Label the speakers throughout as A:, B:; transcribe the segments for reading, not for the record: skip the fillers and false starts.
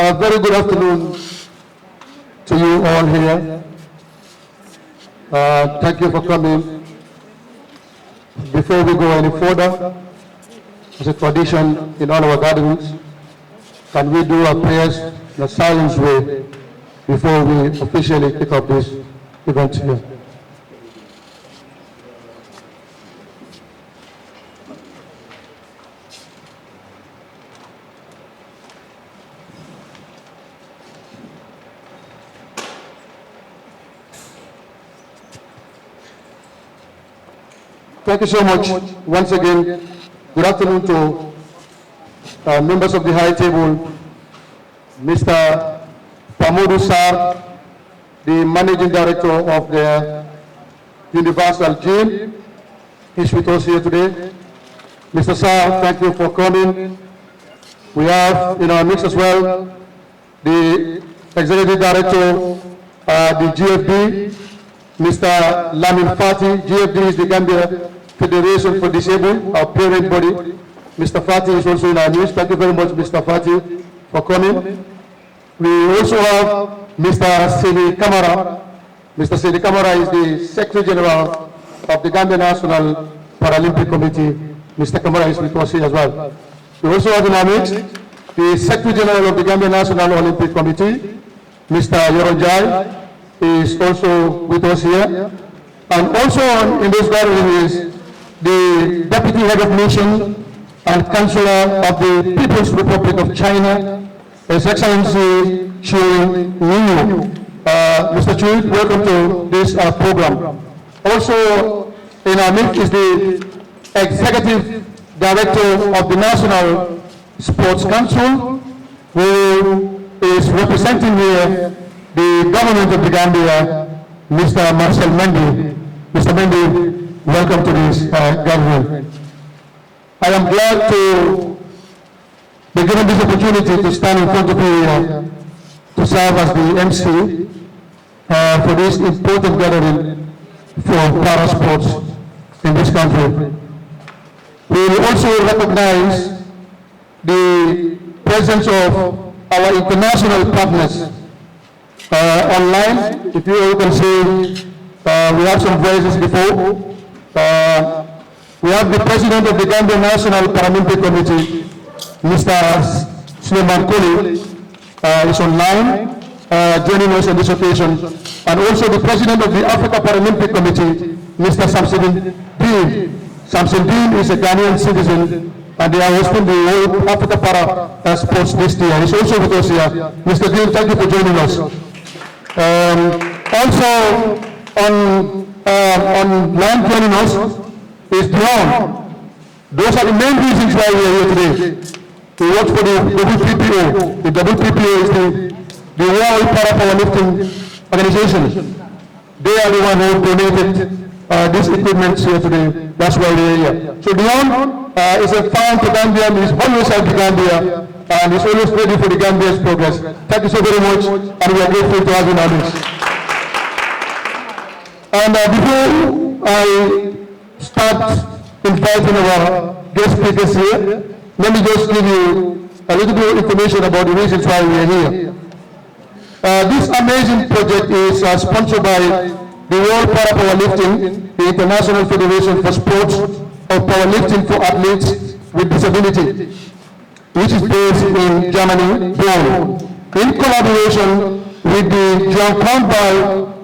A: Very good afternoon to you all here. Thank you for coming. Before we go any further, as a tradition in all our gatherings, can we do our prayers in a silent way before we officially kick off this event here? Thank you so much. Once again, good afternoon to members of the high table, Mr. Pamodu Sar, the Managing Director of the Universal Gym, is with us here today. Mr. Sar, thank you for coming. We have in our midst as well the Executive Director, the GFD, Mr. Lamin Fati. GFD is the Gambia Federation for Disabled, our parent body. Mr. Fati is also in our midst. Thank you very much, Mr. Fati, for coming. We also have Mr. Sidi Kamara. Mr. Sidi Kamara is the Secretary General of the Gambia National Paralympic Committee. Mr. Kamara is with us here as well. We also have in our midst the Secretary General of the Gambia National Olympic Committee, Mr. Yoronjai, is also with us here. And also in this gathering is the Deputy Head of Mission and Chancellor of the People's Republic of China, His Excellency Xu Yu. Mr. Chu, welcome to this program. Also in our midst is the Executive Director of the National Sports Council, who is representing here the government of the Gambia, Mr. Marcel Mendy. Mr. Mendy, welcome to this gathering. I am glad to be given this opportunity to stand in front of you here to serve as the MC for this important gathering for para sports in this country. We will also recognize the presence of our international partners online. If you all can see, we have some voices before. We have the President of the Gambia National Paralympic Committee, Mr. Suleiman Koli, is online, joining us on this occasion. And also the President of the Africa Paralympic Committee, Mr. Samson Dean. Samson Dean is a Ghanaian citizen, and they are hosting the World Africa Para Sports this year. He's also with us here. Mr. Dean, thank you for joining us. Also online joining us is Dion. Those are the main reasons why we are here today. We work for the WPPO. The WPPO is the World Para Powerlifting Organization. They are the one who donated these equipments here today. That's why we are here. So Dion is a fan to Gambia. He is always helping the Gambia, and is always ready for the Gambia's progress. Thank you so very much, and we are grateful to have you on this. And before I start inviting our guest speakers here, let me just give you a little bit of information about the reasons why we are here. This amazing project is sponsored by the World Para Powerlifting, the International Federation for Sports of Powerlifting for Athletes with Disability, which is based in Germany, Bonn, in collaboration with the Jianghuan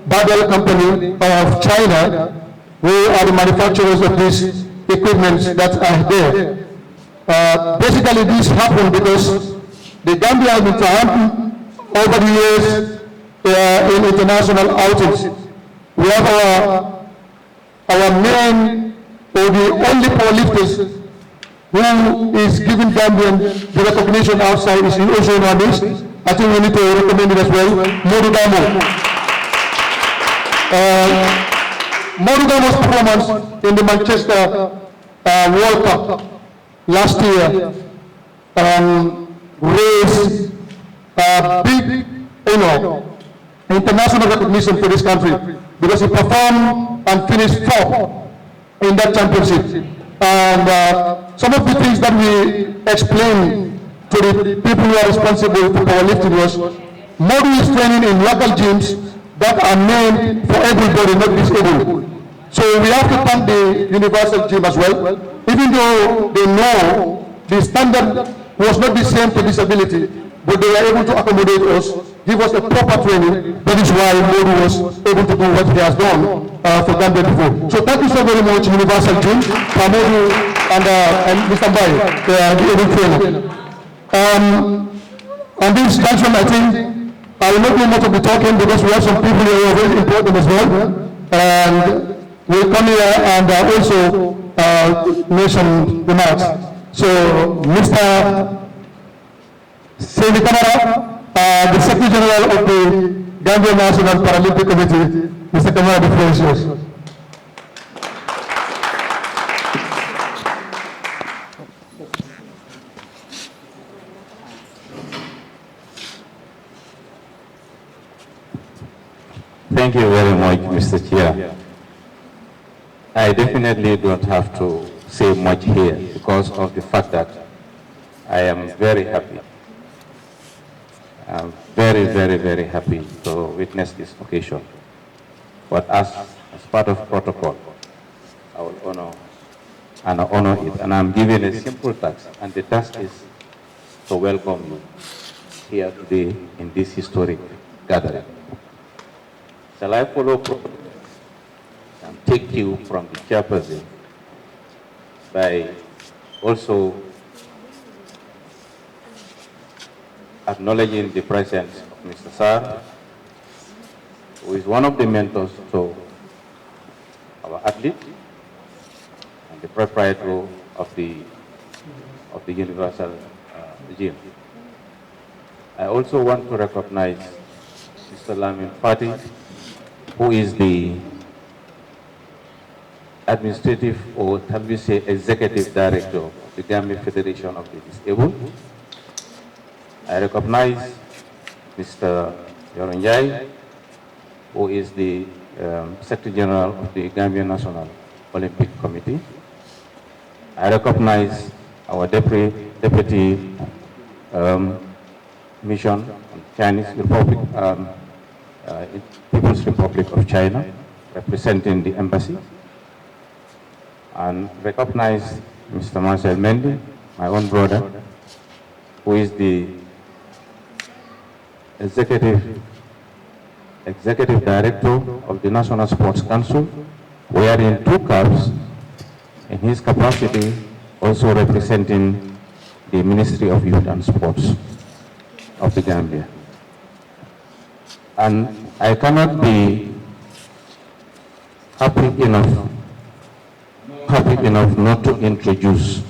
A: Babel Company of China, who are the manufacturers of these equipments that are there. Basically, this happened because the Gambia has been triumphant over the years in international outings. We have our main, or the only powerlifters who is giving Gambian the recognition outside is also in our midst. I think we need to recommend it as well. Modu Damo. Modu Damo's performance in the Manchester World Cup last year raised big, international recognition for this country because he performed and finished fourth in that championship. And some of the things that we explained to the people who are responsible for powerlifting was, Modu is training in local gyms that are made for everybody, not disabled. So we have to thank the Universal Gym as well, even though they know the standard was not the same for disability, but they were able to accommodate us, give us a proper training. That is why Modu was able to do what he has done for Gambia before. So thank you so very much, Universal Gym, for Modu and Mr. Bai, the able trainer. On this junction, I think I will not do much of the talking because we have some people here who are very important as well. And we'll come here and also make some remarks. So, Mr. Sevi Kamara, the Secretary General of the Gambia National Paralympic Committee, Mr. Kamara, the floor is yours.
B: Thank you very much, Mr. Chair. I definitely don't have to say much here because of the fact that I am very happy. I'm very, very, very happy to witness this occasion. But as part of protocol, I will honor it. And I'm given a simple task, and the task is to welcome you here today in this historic gathering. Shall I follow and take you from the chairperson by also acknowledging the presence of Mr. Sar, who is one of the mentors to our athlete and the proprietor of the Universal Gym. I also want to recognize Mr. Lamin Fati, who is the administrative, or shall we say executive director of the Gambia Federation of the Disabled. I recognize Mr. Yoronjai, who is the Secretary General of the Gambia National Olympic Committee. I recognize our Deputy Mission on Chinese Republic, People's Republic of China, representing the embassy, and recognize Mr. Marcel Mendy, my own brother, who is the Executive Director of the National Sports Council, wearing 2 caps in his capacity, also representing the Ministry of Youth and Sports of the Gambia. And I cannot be happy enough not to introduce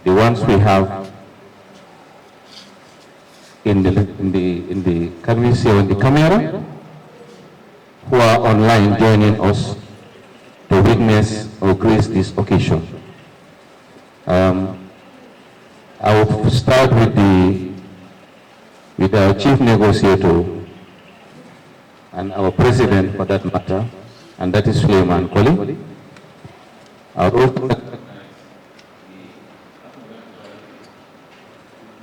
B: the ones we have in the can we say on the camera, who are online joining us to witness or grace this occasion. I will start with our chief negotiator and our president, for that matter, and that is Suleiman Koli.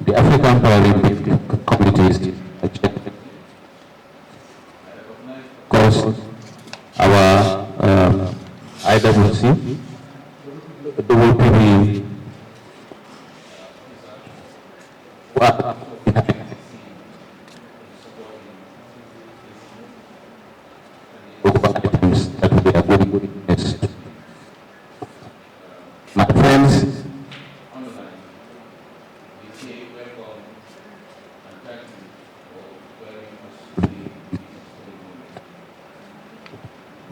B: The African Paralympic Committee, of course, our IWC, the WPB, that we are going witness. My friends,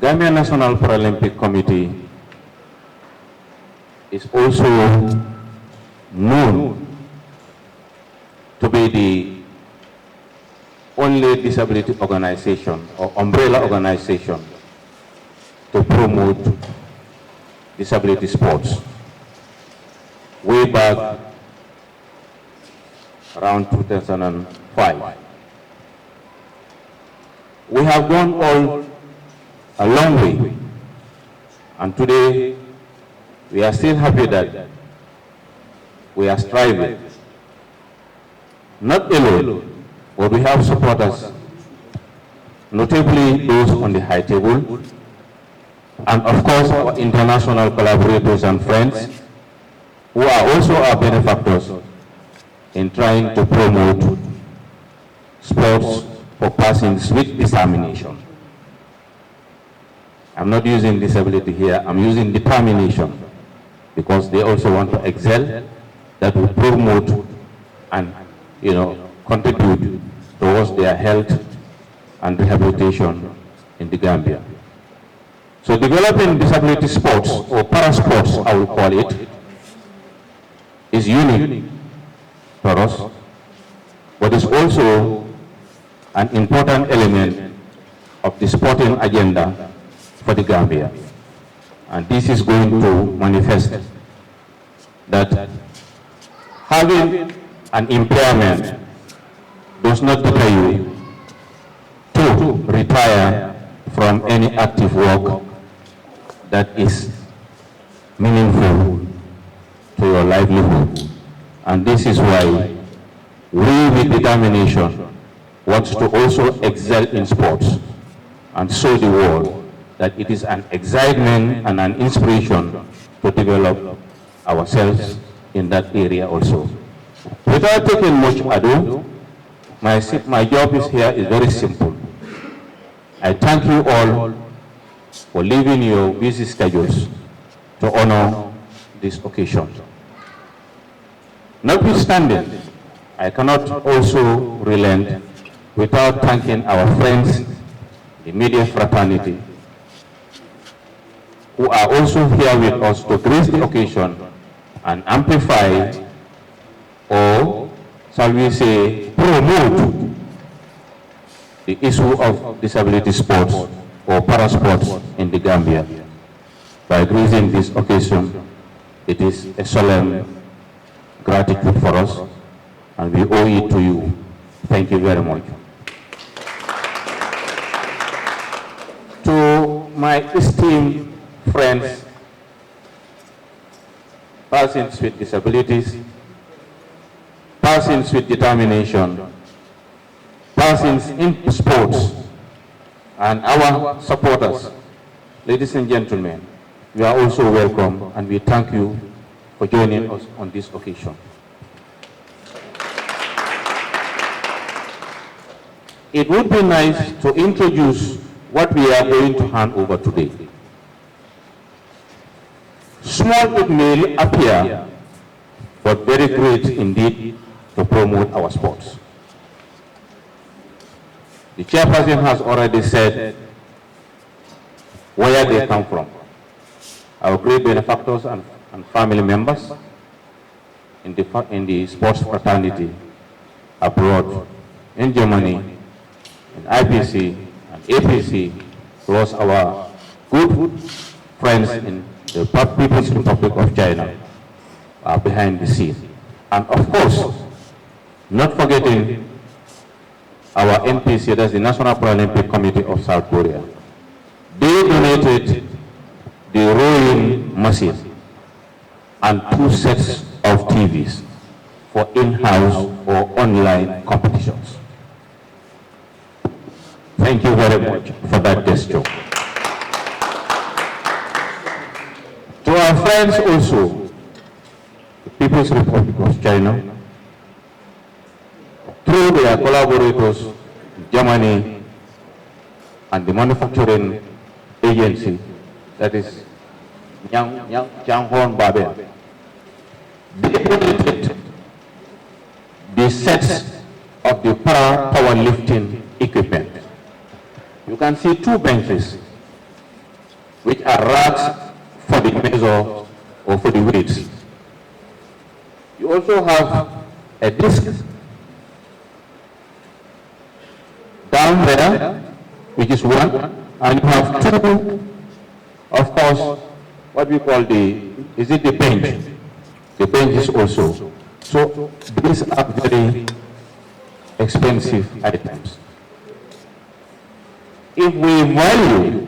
B: Gambia National Paralympic Committee is also known to be the only disability organization or umbrella organization to promote disability sports. Way back around 2005. We have gone all a long way, and today we are still happy that we are striving not alone, but we have supporters, notably those on the high table, and of course our international collaborators and friends who are also our benefactors in trying to promote sports for persons with determination. I'm not using disability here, I'm using determination because they also want to excel, that will promote and contribute towards their health and rehabilitation in the Gambia. So developing disability sports, or para-sports I will call it, is unique for us, but is also an important element of the sporting agenda for the Gambia. And this is going to manifest that having an impairment does not deter you to retire from any active work that is meaningful to your livelihood. And this is why we, with determination, want to also excel in sports and show the world that it is an excitement and an inspiration to develop ourselves in that area also. Without taking much ado, my job here is very simple. I thank you all for leaving your busy schedules to honor this occasion. Notwithstanding, I cannot also relent without thanking our friends, the media fraternity, who are also here with us to grace the occasion and amplify, or shall we say, promote the issue of disability sports or para-sports in the Gambia. By gracing this occasion, it is a solemn gratitude for us, and we owe it to you. Thank you very much. To my esteemed friends, persons with disabilities, persons with determination, persons in sports, and our supporters, ladies and gentlemen, we are also welcome, and we thank you for joining us on this occasion. It would be nice to introduce what we are going to hand over today. Small it may appear, but very great indeed to promote our sports. The chairperson has already said where they come from. Our great benefactors and family members in the sports fraternity abroad, in Germany, in IPC and APC, plus our good friends in the People's Republic of China are behind the scene. And of course, not forgetting our NPC, that's the National Paralympic Committee of South Korea. They donated the rowing machine and 2 sets of TVs for in-house or online competitions. Thank you very much for that gesture. To our friends also, the People's Republic of China, through their collaborators in Germany and the manufacturing agency, that is Changhorn Babel, they donated the sets of the powerlifting equipment. You can see 2 benches, which are racks for the measure or for the weights. You also have a disc down there, which is 1, and you have 2, of course, what we call the bench? The bench is also. So these are very expensive items. If we value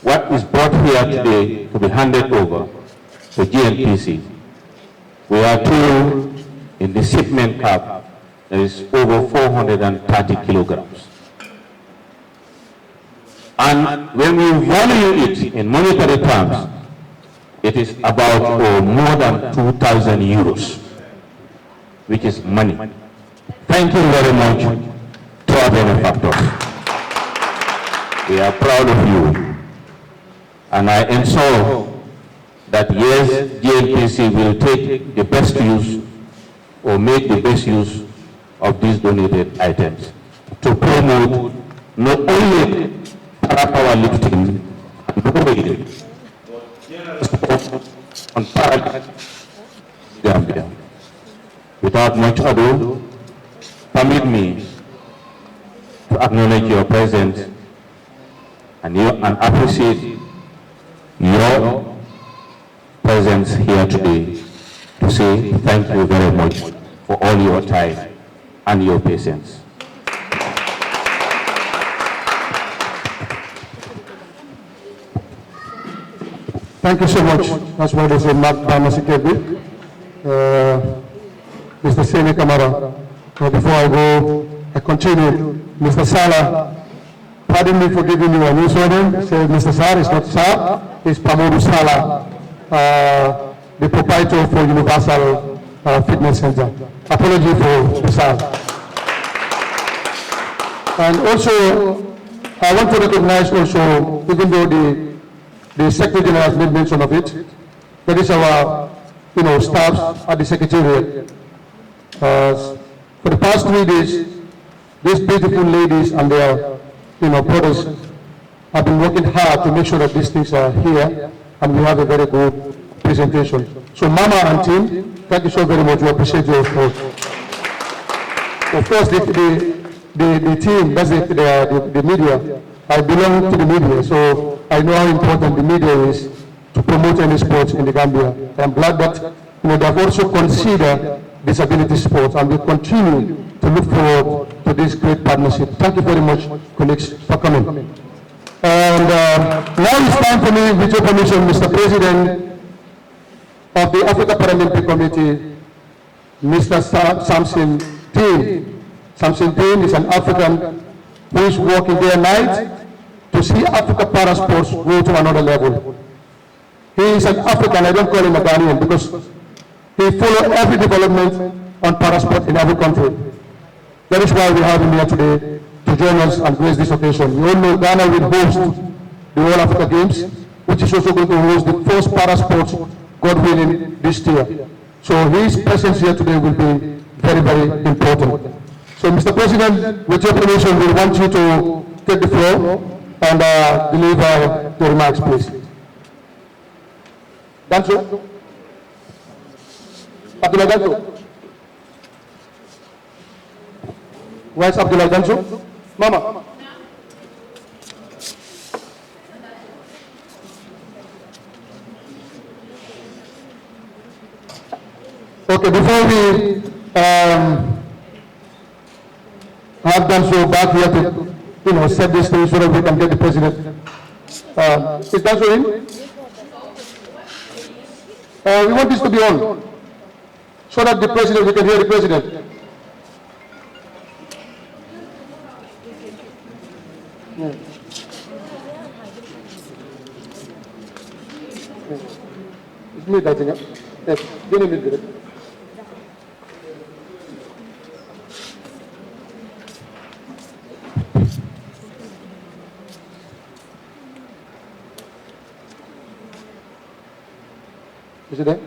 B: what is brought here today to be handed over to GNPC, we are told in the shipment cap, there is over 430 kilograms. And when we value it in monetary terms, it is about more than 2,000 euros, which is money. Thank you very much to our benefactors. We are proud of you. And I ensure that yes, GNPC will take the best use or make the best use of these donated items to promote not only para-powerlifting on Paralympic Gambia. Without much ado, permit me to acknowledge your presence and appreciate your presence here today to say thank you very much for all your time and your patience.
A: Thank you so much. That's what is Mark Pharmacy Mr. Sene Kamara. Before I go, I continue. Mr. Sala, pardon me for giving you a new surname. Say Mr. Sar, it's not Sar, it's Pamodu Sala, the proprietor for Universal Fitness Center. Apology for the Sar. And also, I want to recognize also, even though the Secretary General has made mention of it, that is our, staff at the Secretariat. For the past 3 days, these beautiful ladies and their, brothers have been working hard to make sure that these things are here and we have a very good presentation. So Mama and team, thank you so very much. We appreciate your support. Of course, the team, that's the media. I belong to the media, so I know how important the media is to promote any sports in the Gambia. I'm glad that they have also considered disability sports, and we continue to look forward to this great partnership. Thank you very much, colleagues, for coming. And now it's time for me, with your permission, Mr. President of the Africa Paralympic Committee, Mr. Samson Dean. Samson Dean is an African who is working day and night to see Africa para sports go to another level. He is an African, I don't call him a Ghanaian, because he follows every development on para sport in every country. That is why we have him here today to join us and grace this occasion. You all know Ghana will host the All Africa Games, which is also going to host the first para sports, God willing, this year. So his presence here today will be very, very important. So Mr. President, with your permission, we want you to take the floor and deliver the remarks, please. Danso? Abdullah Danso? Where's Abdullah Danso? Mama. Okay, before we have Danso back here to set this thing so that we can get the president. Is Danso in? We want this to be on so that the president, we can hear the president. Yeah. It's me, I think. Yes, give me a minute. Is it there?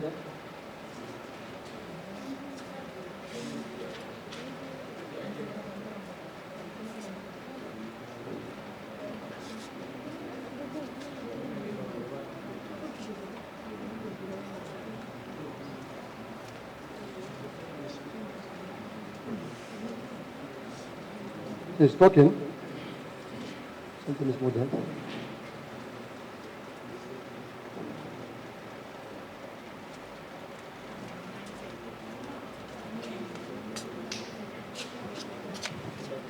A: He's talking. Something is more there.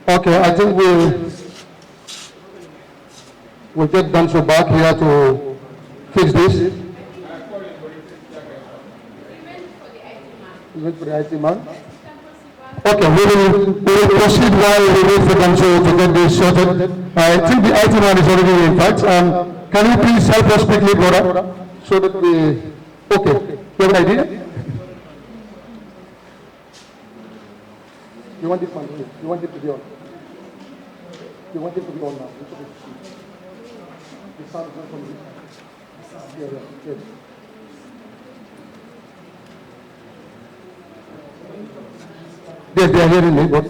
A: Okay, I think we'll get Danso back here to fix this. Wait for the IT man. Okay, we will proceed while we wait for them to get this sorted. I think the IT man is already in fact. Can you please help us quickly, brother, so that we... Okay, you have an idea? You want this one? You want it to be on? You want it to be on now? The sound is not from this. Yeah. Yes, they are hearing me, but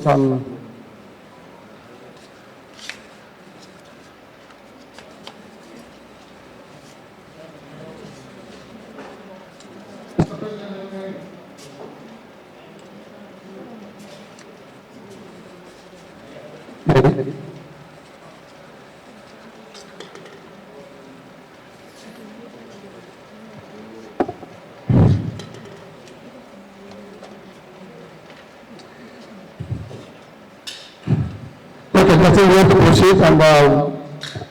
A: okay, I think we have to proceed and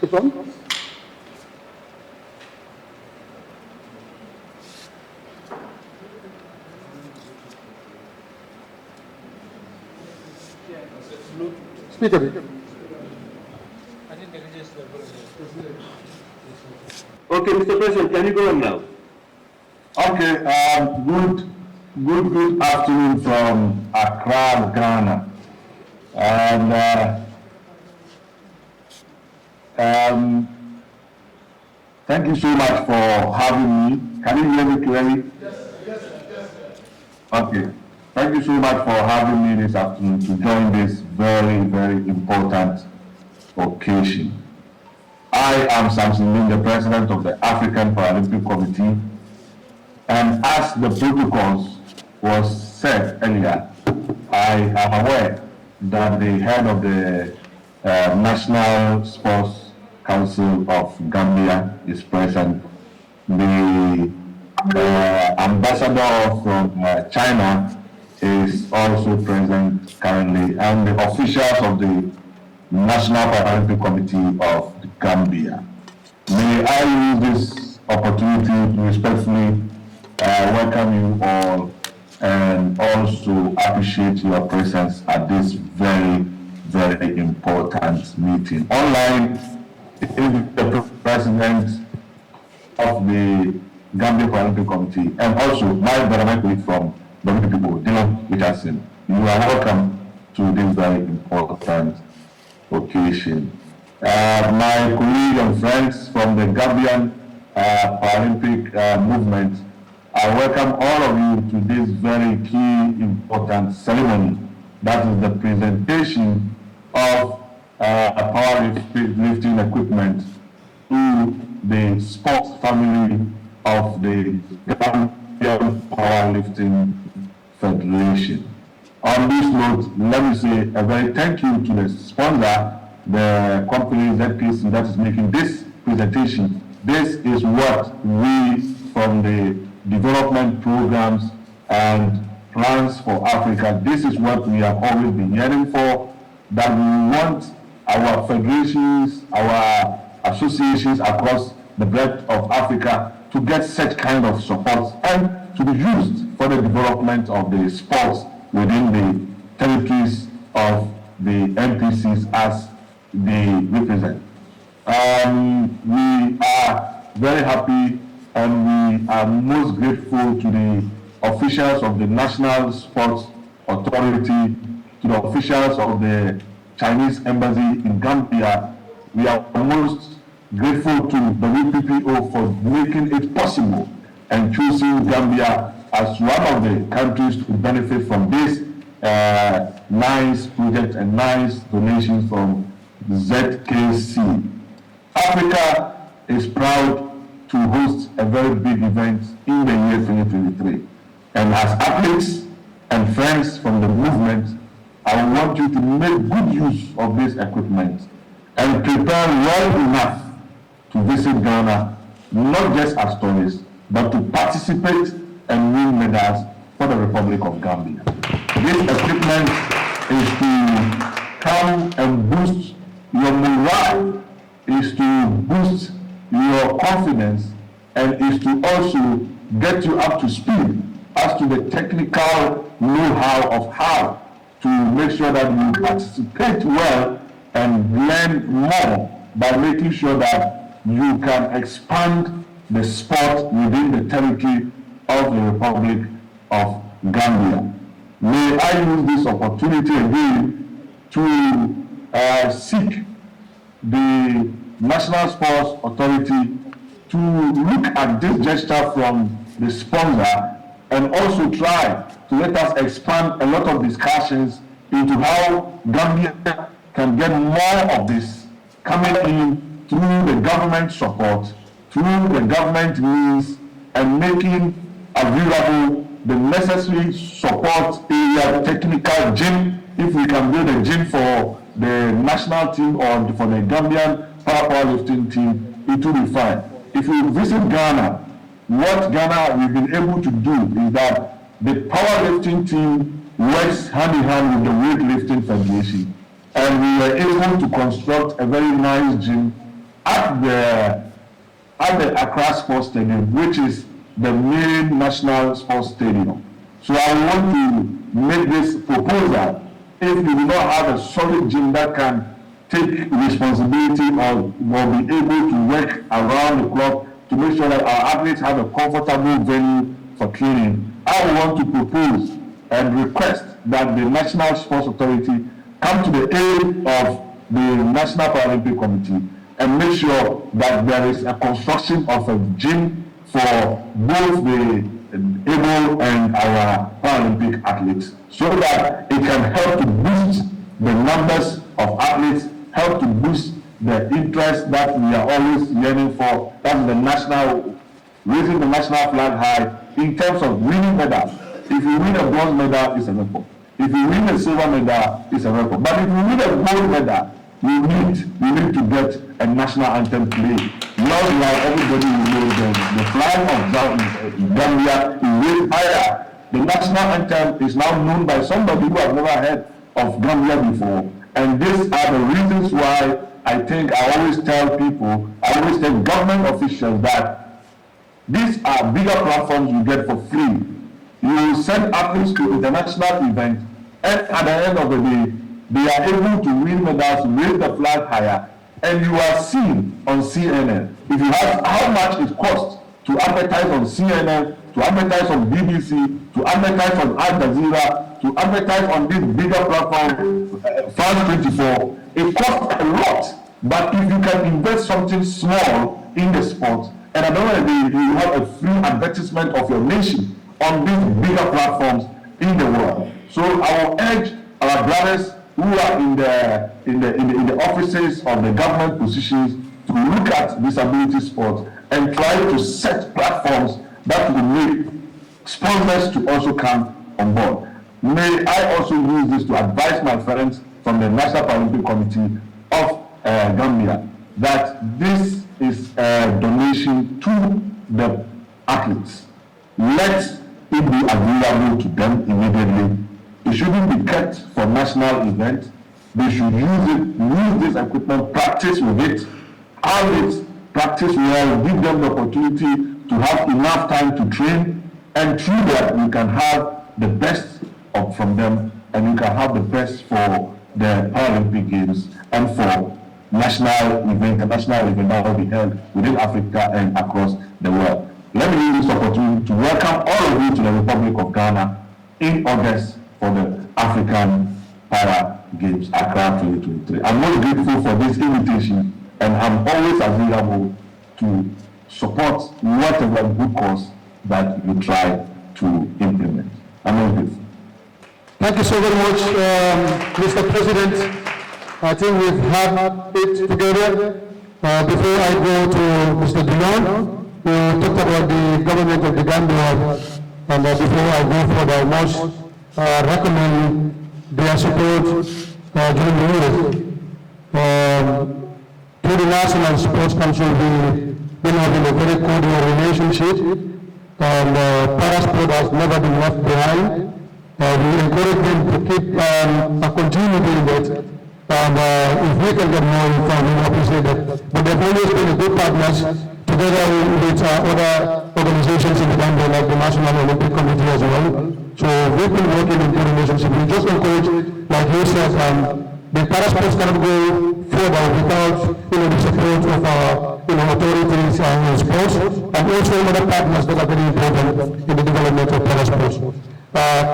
A: it's on. Speak a bit.
C: Okay, Mr. President, can you go on now?
D: Okay, good afternoon from Accra, Ghana. And thank you so much for having me. Can you hear me clearly? Yes. Okay. Thank you so much for having me this afternoon to join this very, very important occasion. I am Samson Lin, the President of the African Paralympic Committee, and as the protocols was said earlier, I am aware that the head of the National Sports Council of Gambia is present. The ambassador from China is also present currently, and the officials of the National Paralympic Committee of Gambia. May I use this opportunity to respectfully welcome you all and also appreciate your presence at this very, very important meeting. Online is the President of the Gambia Paralympic Committee and also my brother colleague from the people, Dylan Richardson. You are welcome to this very important occasion. My colleagues and friends from the Gambian Paralympic movement, I welcome all of you to this very key important ceremony. That is the presentation of a powerlifting equipment to the sports family of the Gambian Powerlifting Federation. On this note, let me say a very thank you to the sponsor, the company NPC that is making this presentation. This is what we from the development programs and plans for Africa, this is what we have always been yearning for, that we want our federations, our associations across the breadth of Africa to get such kind of support and to be used for the development of the sports within the territories of the NPCs as they represent. We are very happy and we are most grateful to the officials of the National Sports Authority, to the officials of the Chinese Embassy in Gambia. We are most grateful to the WPPO for making it possible and choosing Gambia as one of the countries to benefit from this nice project and nice donations from ZKC. Africa is proud to host a very big event in the year 2023. And as athletes and friends from the movement, I want you to make good use of this equipment and prepare well enough to visit Ghana, not just as tourists, but to participate and win medals for the Republic of Gambia. This equipment is to come and boost your morale, is to boost your confidence, and is to also get you up to speed as to the technical know-how of how to make sure that you participate well and learn more by making sure that you can expand the sport within the territory of the Republic of Gambia. May I use this opportunity again to seek the National Sports Authority to look at this gesture from the sponsor and also try to let us expand a lot of discussions into how Gambia can get more of this coming in through the government support, through the government means, and making available the necessary support area, technical gym. If we can build a gym for the national team or for the Gambian powerlifting team, it will be fine. If you visit Ghana, what Ghana we've been able to do is that the powerlifting team works hand in hand with the weightlifting federation, and we were able to construct a very nice gym at the Accra Sports Stadium, which is the main national sports stadium. So I want to make this proposal. If you do not have a solid gym that can take responsibility or will be able to work around the clock to make sure that our athletes have a comfortable venue for training, I want to propose and request that the National Sports Authority come to the aid of the National Paralympic Committee and make sure that there is a construction of a gym for both the able and our Paralympic athletes, so that it can help to boost the numbers of athletes, help to boost the interest that we are always yearning for, that's the national, raising the national flag high in terms of winning medals. If you win a bronze medal, it's a record. If you win a silver medal, it's a record. But if you win a gold medal, we need to get a national anthem played. Not like everybody will know the flag of Gambia is way higher. The national anthem is now known by somebody who has never heard of Gambia before. And these are the reasons why I think I always tell people, I always tell government officials that these are bigger platforms you get for free. You will send athletes to international events, and at the end of the day, they are able to win medals, raise the flag higher, and you are seen on CNN. If you have how much it costs to advertise on CNN, to advertise on BBC, to advertise on Al Jazeera, to advertise on this bigger platform, France 24, it costs a lot. But if you can invest something small in the sport, and at the end of the day, you have a free advertisement of your nation on these bigger platforms in the world. So I will urge our brothers who are in the offices of the government positions to look at disability sport and try to set platforms that will make sponsors to also come on board. May I also use this to advise my friends from the National Paralympic Committee of Gambia that this is a donation to the athletes. Let it be available to them immediately. It shouldn't be kept for national events. They should use this equipment, practice with it, have it, practice well, give them the opportunity to have enough time to train, and through that you can have the best from them, and you can have the best for the Paralympic Games and for national event, international event that will be held within Africa and across the world. Let me use this opportunity to welcome all of you to the Republic of Ghana in August for the African Para Games, Accra 2023. I'm most grateful for this invitation, and I'm always available to support whatever good cause that you try to implement. I'm most grateful.
A: Thank you so very much, Mr. President. I think we've had it together. Before I go to Mr. Dillon, we talked about the government of the Gambia, and before I go further, I must recommend their support during the year. To the National Sports Council, we've been having a very cordial relationship, and Parasport has never been left behind. We encourage them to keep continue doing that. And if we can get more informed, we appreciate that. But they've always been a good partners to together with other organizations in the Gambia, like the National Olympic Committee as well. So we've been working in good relationship. We just encourage, like you said, the parasports cannot go further without, the support of our, authorities and sports, and also other partners that are very important in the development of parasports.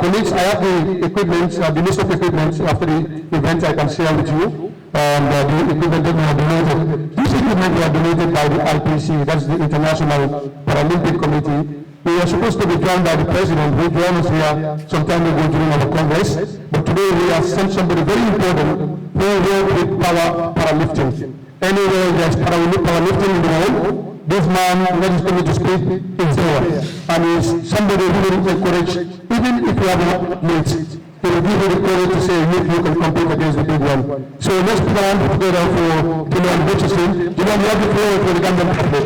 A: Colleagues, I have the equipment, the list of equipment after the event I can share with you. And the equipment that we have donated. This equipment we are donated by the IPC, that's the International Paralympic Committee. We are supposed to be joined by the President, who joined us here some time ago during our Congress. But today we have sent somebody very important who works with Powerlifting. Anywhere there's powerlifting in the world, this man that is coming to speak is there. And is somebody who will encourage, even if you have not mates, he will give you the courage to say, you can compete against the big one. So let's put our hands together for Julian Richardson. Julian, you have the floor for the Gambian people.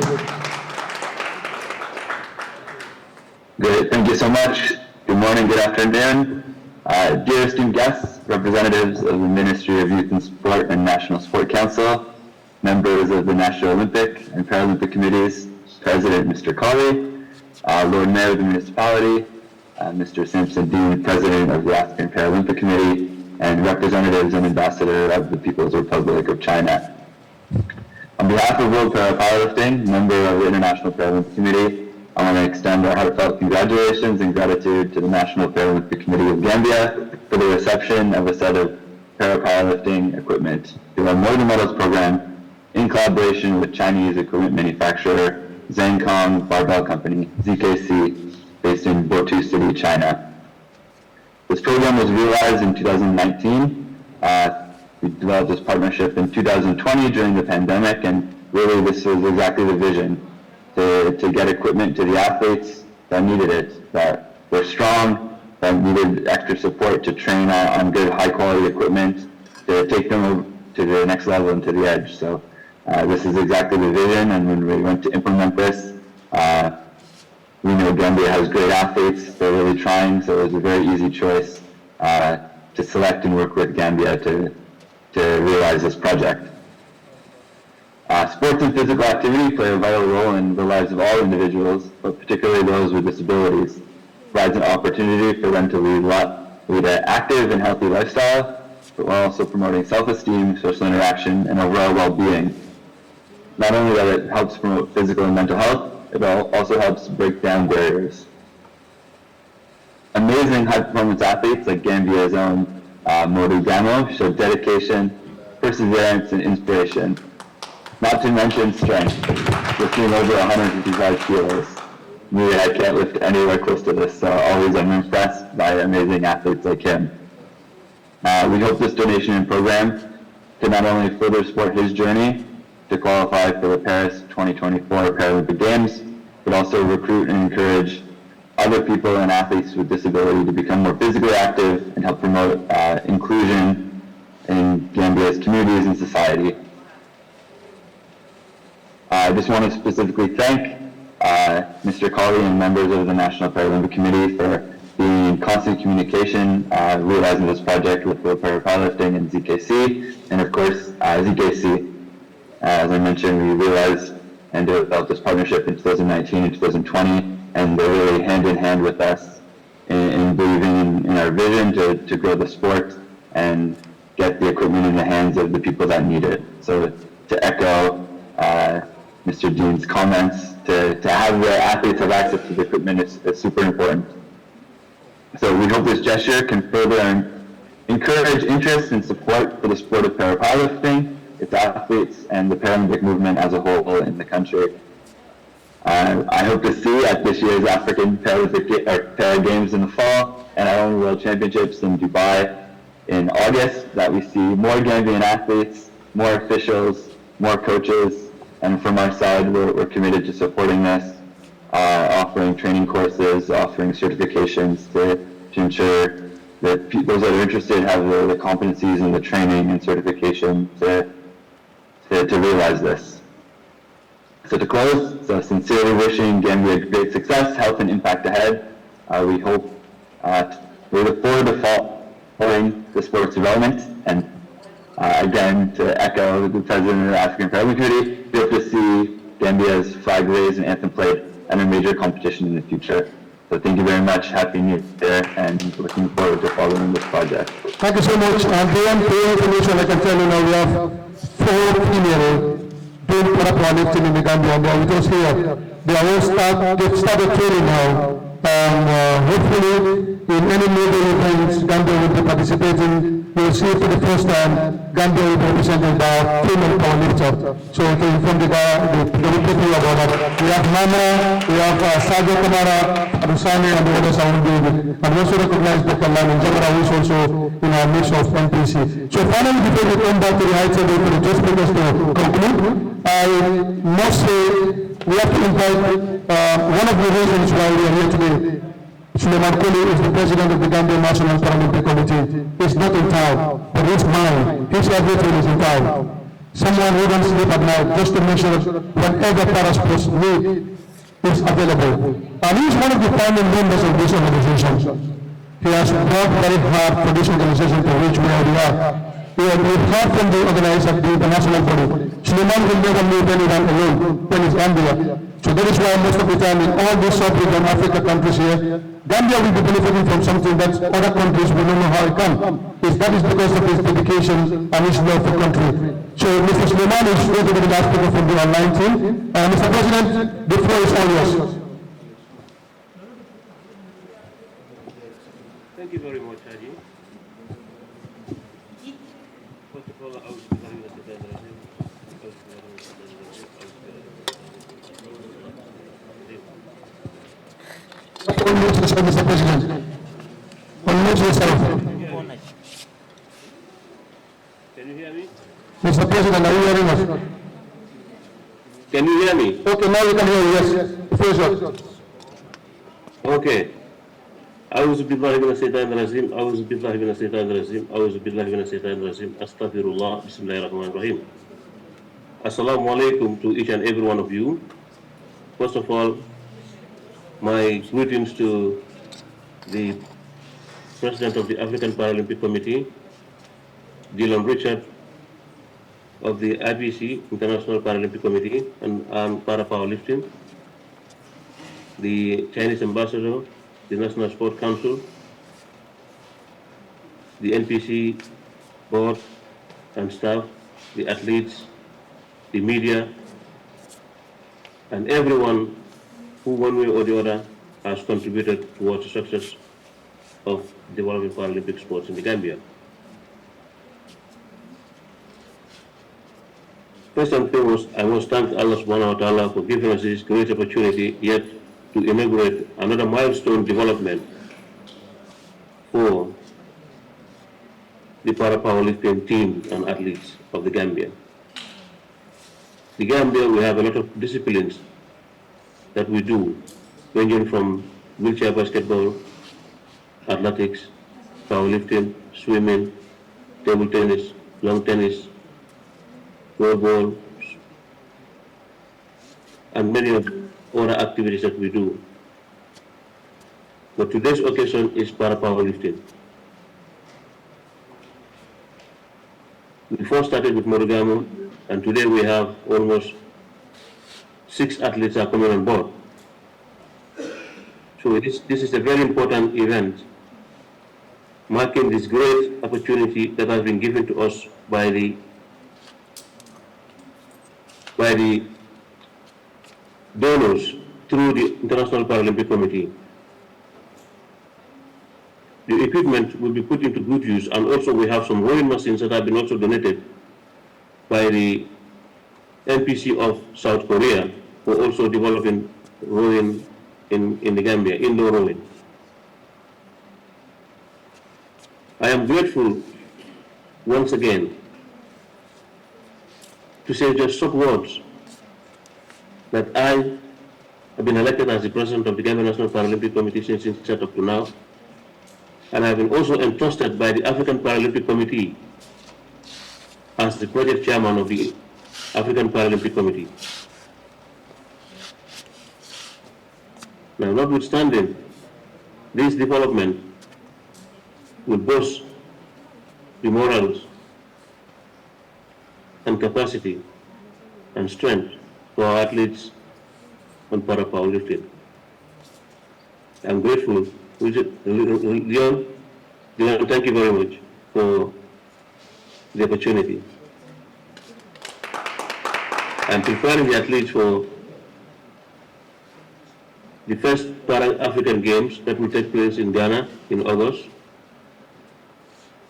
E: Great, thank you so much. Good morning, good afternoon. Dear esteemed guests, representatives of the Ministry of Youth and Sport and National Sport Council, members of the National Olympic and Paralympic Committees, President Mr. Colley, Lord Mayor of the municipality, Mr. Sampson Dean, President of the African Paralympic Committee, and representatives and ambassador of the People's Republic of China. On behalf of World Powerlifting, member of the International Paralympic Committee, I want to extend our heartfelt congratulations and gratitude to the National Paralympic Committee of Gambia for the reception of a set of para-powerlifting equipment through our More Than Medals program in collaboration with Chinese equipment manufacturer Zhangkong Barbell Company, ZKC, based in Botu City, China. This program was realized in 2019. We developed this partnership in 2020 during the pandemic, and really this was exactly the vision, to get equipment to the athletes that needed it, that were strong, that needed extra support to train on good high quality equipment, to take them to the next level and to the edge. So this is exactly the vision, and when we went to implement this, we know Gambia has great athletes, they're really trying, so it was a very easy choice to select and work with Gambia to realize this project. Sports and physical activity play a vital role in the lives of all individuals, but particularly those with disabilities. It provides an opportunity for them to lead an active and healthy lifestyle, but while also promoting self-esteem, social interaction, and overall well-being. Not only that it helps promote physical and mental health, it also helps break down barriers. Amazing high-performance athletes like Gambia's own Modu Gamo show dedication, perseverance, and inspiration. Not to mention strength, lifting over 155 kilos. Me, I can't lift anywhere close to this, so always I'm impressed by amazing athletes like him. We hope this donation and program can not only further support his journey to qualify for the Paris 2024 Paralympic Games, but also recruit and encourage other people and athletes with disability to become more physically active and help promote inclusion in Gambia's communities and society. I just want to specifically thank Mr. Colley and members of the National Paralympic Committee for being in constant communication, realizing this project with World Powerlifting and ZKC, and of course ZKC. As I mentioned, we realized and developed this partnership in 2019 and 2020, and they're really hand in hand with us in believing in our vision to grow the sport and get the equipment in the hands of the people that need it. So to echo Mr. Dean's comments, to have the athletes have access to the equipment is super important. So we hope this gesture can further encourage interest and support for the sport of para-powerlifting, its athletes, and the Paralympic movement as a whole in the country. I hope to see at this year's African Paralympic Para Games in the fall and our own World Championships in Dubai in August that we see more Gambian athletes, more officials, more coaches, and from our side, we're committed to supporting this, offering training courses, offering certifications to ensure that those that are interested have the competencies and the training and certification to realize this. So to close, so sincerely wishing Gambia great success, health, and impact ahead. We look forward to following the sports development, and again, to echo the President of the African Paralympic Committee, we hope to see Gambia's flag raised and anthem played at a major competition in the future. So thank you very much. Happy New Year, and looking forward to following this project.
A: Thank you so much. And beyond information, I can tell you now we have 4 female doing powerlifting in the Gambia, and they are with us here. They are all they've started training now, and hopefully in any major events Gambia will be participating. You will see for the first time Gambia will be represented by a female powerlifter. So we can inform the people about that. We have Mama, we have Sadio Kamara, Adusani, and the others are all doing it. And we also recognize Dr. Lamin Jamara, who is also in our mix of NPC. So finally, before we come back to the high table for the just speakers to conclude, I must say we have to invite one of the reasons why we are here today. Suleiman Koli is the president of the Gambia National Paralympic Committee. He's not in town, but his mind, his everything is in town. Someone who doesn't sleep at night just to make sure that whenever parasports need is available. And he's one of the founding members of this organization. He has worked very hard for this organization to reach where we are. We've heard from the organizer, the international body. Suleiman will never leave anyone alone when it's Gambia. So that is why most of the time in all these sub-Saharan Africa countries here, Gambia will be benefiting from something that other countries will not know how it can. That is because of his dedication and his love for country. So Mr. Suleiman is going to be the last speaker from the online team. Mr. President, the floor is all yours.
C: Thank you very much, Haji. First of all, I would like to say that
A: Mr. President, unmute yourself.
C: Can you hear me?
A: Mr. President, are you hearing us?
C: Can you hear me?
A: Okay, now we can hear you, yes. The floor is yours.
C: Okay. أعوذ بالله من الشيطان الرجيم أعوذ بالله من الشيطان الرجيم أعوذ بالله من الشيطان الرجيم أستغفر الله بسم الله الرحمن الرحيم. Assalamu alaikum to each and every one of you. First of all, my greetings to the President of the African Paralympic Committee, Dylan Richard of the IPC, International Paralympic Committee, and Para Powerlifting, the Chinese Ambassador, the National Sport Council, the NPC board and staff, the athletes, the media, and everyone who one way or the other has contributed towards the success of developing Paralympic sports in the Gambia. First and foremost, I must thank Allah subhanahu wa ta'ala for giving us this great opportunity yet to inaugurate another milestone development for the para-powerlifting team and athletes of the Gambia. The Gambia, we have a lot of disciplines that we do, ranging from wheelchair basketball, athletics, powerlifting, swimming, table tennis, long tennis, floorball, and many of other activities that we do. But today's occasion is para-powerlifting. We first started with Morogamo, and today we have almost 6 athletes are coming on board. So this is a very important event, marking this great opportunity that has been given to us by the donors through the International Paralympic Committee. The equipment will be put into good use, and also we have some rowing machines that have been also donated by the NPC of South Korea for also developing rowing in the Gambia, indoor rowing. I am grateful once again to say just short words that I have been elected as the president of the Gambia National Paralympic Committee since its set up to now, and I have been also entrusted by the African Paralympic Committee as the project chairman of the African Paralympic Committee. Now, notwithstanding this development will boost the morals and capacity and strength for our athletes on powerlifting. I'm grateful. Leon, thank you very much for the opportunity. I'm preparing the athletes for the first Pan-African Games that will take place in Ghana in August,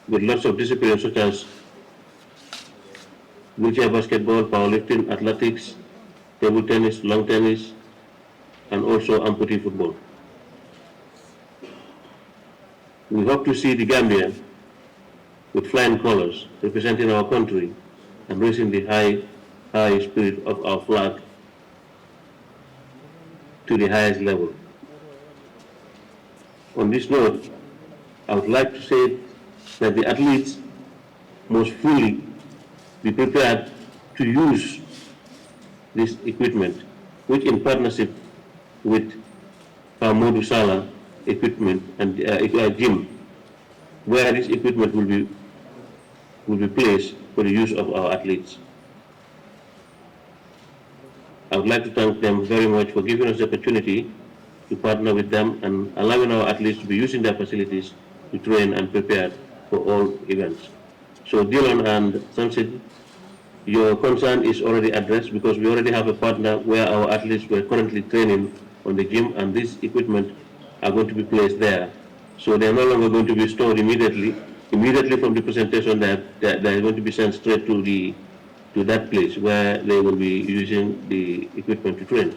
C: with lots of disciplines such as wheelchair basketball, powerlifting, athletics, table tennis, lawn tennis, and also amputee football. We hope to see the Gambia with flying colors representing our country and raising the high spirit of our flag to the highest level. On this note, I would like to say that the athletes must fully be prepared to use this equipment, which in partnership with Modu Salah equipment and gym, where this equipment will be placed for the use of our athletes. I would like to thank them very much for giving us the opportunity to partner with them and allowing our athletes to be using their facilities to train and prepare for all events. So Dylan and Sunset, your concern is already addressed because we already have a partner where our athletes were currently training on the gym, and this equipment are going to be placed there. So they are no longer going to be stored immediately from the presentation. They're going to be sent straight to that place where they will be using the equipment to train.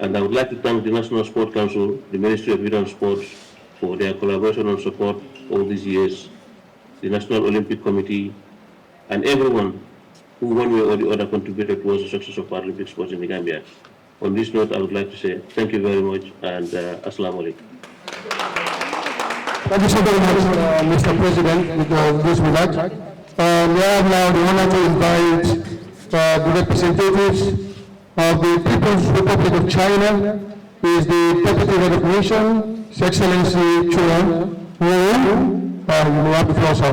C: And I would like to thank the National Sport Council, the Ministry of Youth and Sports for their collaboration and support all these years, the National Olympic Committee, and everyone who one way or the other contributed towards the success of Paralympic sports in the Gambia. On this note, I would like to say thank you very much and Assalamu alaikum.
A: Thank you so very much, Mr. President, with those remarks. We have now the honor to invite the representatives of the People's Republic of China, who is the Deputy Head of Mission, His Excellency Chuan Wu. You may have the floor, sir.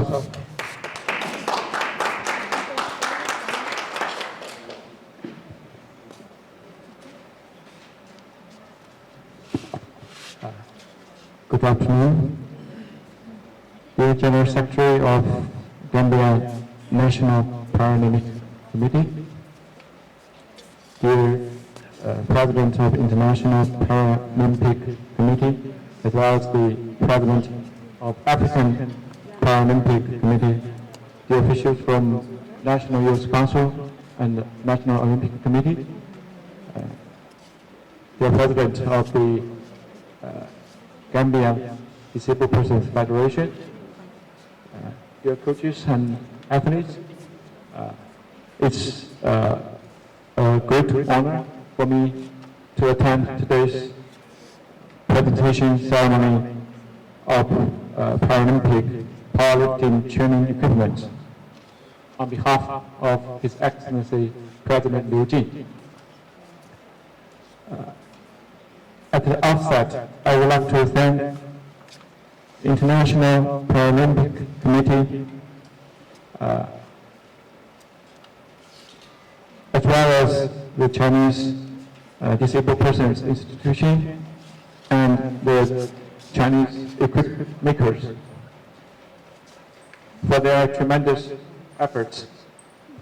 F: Good afternoon. Dear General Secretary of Gambia National Paralympic Committee, dear President of International Paralympic Committee, as well as the President of African Paralympic Committee, the officials from National Youth Council and National Olympic Committee, the President of the Gambia Disabled Persons Federation, dear coaches and athletes. It's a great honor for me to attend today's presentation ceremony of Paralympic powerlifting training equipment on behalf of His Excellency President Liu Jin. At the outset, I would like to thank the International Paralympic Committee, as well as the Chinese Disabled Persons Institution and the Chinese equipment makers for their tremendous efforts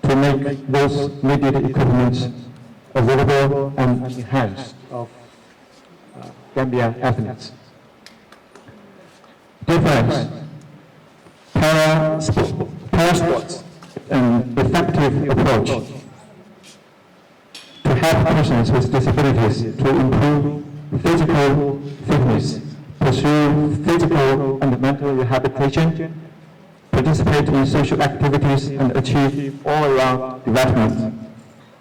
F: to make those needed equipment available and in the hands of Gambian athletes. Dear friends, parasports an effective approach to help persons with disabilities to improve physical fitness, pursue physical and mental rehabilitation, participate in social activities, and achieve all-around development.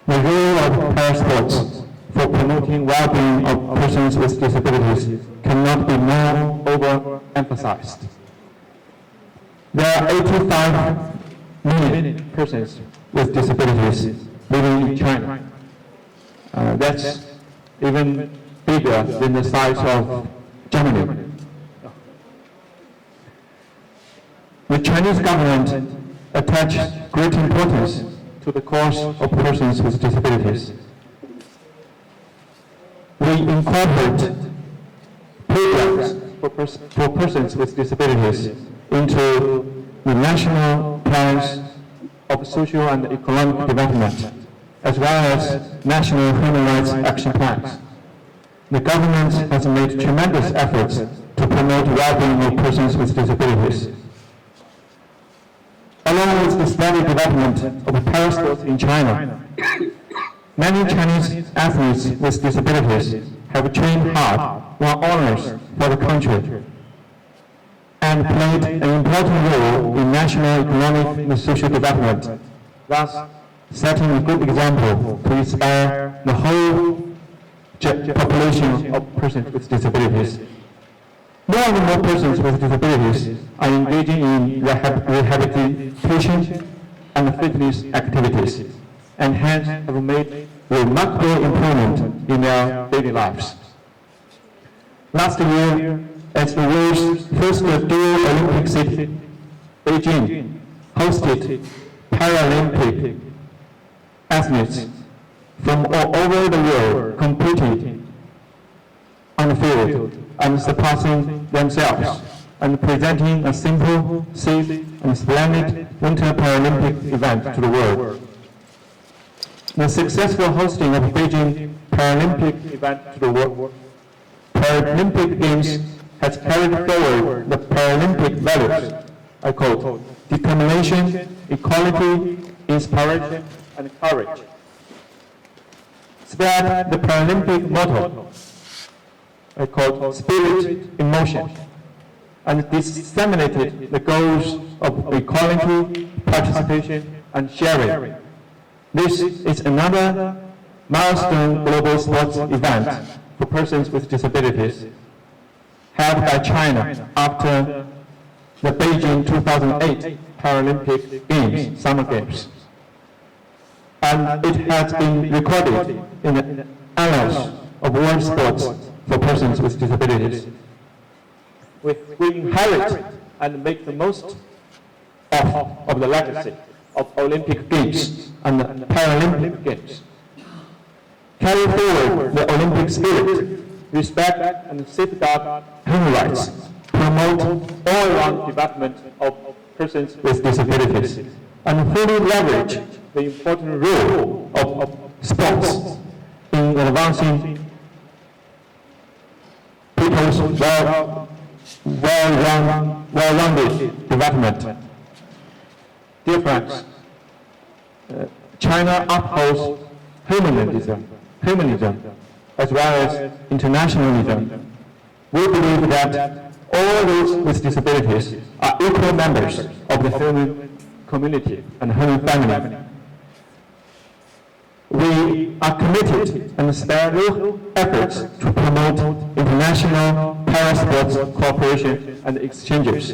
F: The role of parasports for promoting well-being of persons with disabilities cannot be more overemphasized. There are 85 million persons with disabilities living in China. That's even bigger than the size of Germany. The Chinese government attaches great importance to to the cause of persons with disabilities. We incorporate programs for persons with disabilities into the national plans of social and economic development, as well as national human rights action plans. The government has made tremendous efforts to promote well-being of persons with disabilities. Along with the steady development of parasports in China, many Chinese athletes with disabilities have trained hard, won honors for the country, and played an important role in national economic and social development, thus setting a good example to inspire the whole population of persons with disabilities. More and more persons with disabilities are engaging in rehabilitation and fitness activities, and hence have made remarkable improvement in their daily lives. Last year, as the world's first dual Olympic city, Beijing hosted Paralympic athletes from all over the world competing on the field and surpassing themselves and presenting a simple, safe, and splendid Winter Paralympic event to the world. The successful hosting of Beijing Paralympic event to the world Paralympic Games has carried forward the Paralympic values, I quote, determination, equality, inspiration, and courage. Spread the Paralympic motto, I quote, spirit in motion, and disseminated the goals of equality, participation, and sharing. This is another milestone global sports event for persons with disabilities held by China after the Beijing 2008 Paralympic Games, Summer Games. And it has been recorded in the annals of world sports for persons with disabilities. We inherit and make the most of the legacy of Olympic Games and the Paralympic Games. Carry forward the Olympic spirit, respect and safeguard human rights, promote all-round development of persons with disabilities, and fully leverage the important role of sports in advancing people's well-rounded development. Dear friends, China upholds humanism as well as internationalism. We believe that all those with disabilities are equal members of the human community and human family. We are committed and spare no efforts to promote international parasports cooperation and exchanges.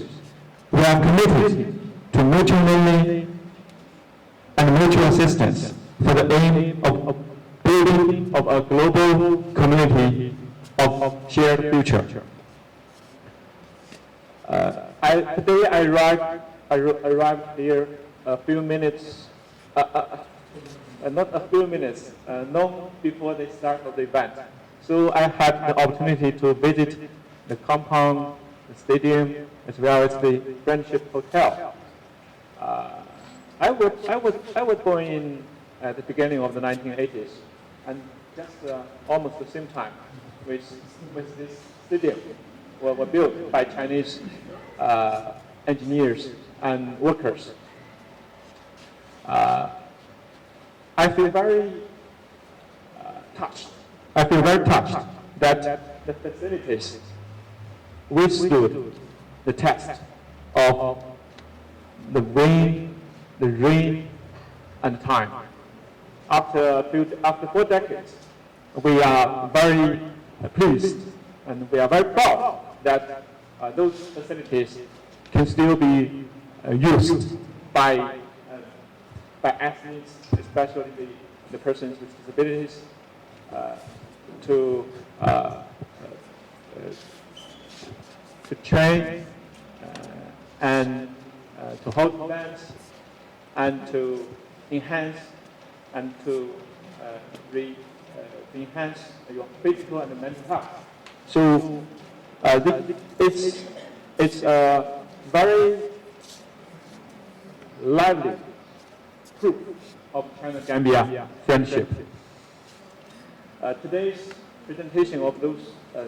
F: We are committed to mutual learning and mutual assistance for the aim of building of a global community of shared future. Today I arrived here a few minutes, not a few minutes, long before the start of the event. So I had the opportunity to visit the compound, the stadium, as well as the Friendship Hotel. I was born in at the beginning of the 1980s, and just almost the same time with this stadium were built by Chinese engineers and workers. I feel very touched. I feel very touched that the facilities withstood the test of the rain, and time. After 4 decades, we are very pleased and we are very proud that those facilities can still be used by athletes, especially the persons with disabilities, to train and to hold events and to enhance and to enhance your physical and mental health. So it's a very lively proof of China-Gambia friendship. Today's presentation of those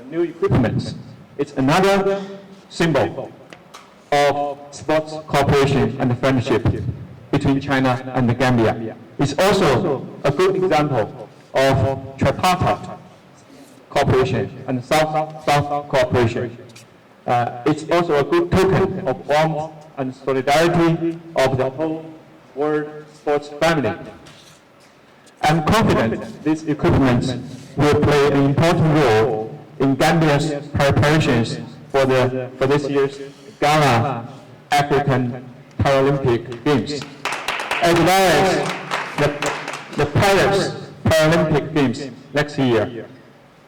F: new equipments is another symbol of sports cooperation and friendship between China and the Gambia. It's also a good example of tripartite cooperation and South-South cooperation. It's also a good token of warmth and solidarity of the whole world sports family. I'm confident these equipments will play an important role in Gambia's preparations for this year's Ghana African Paralympic Games, as well as the Paris Paralympic Games next year.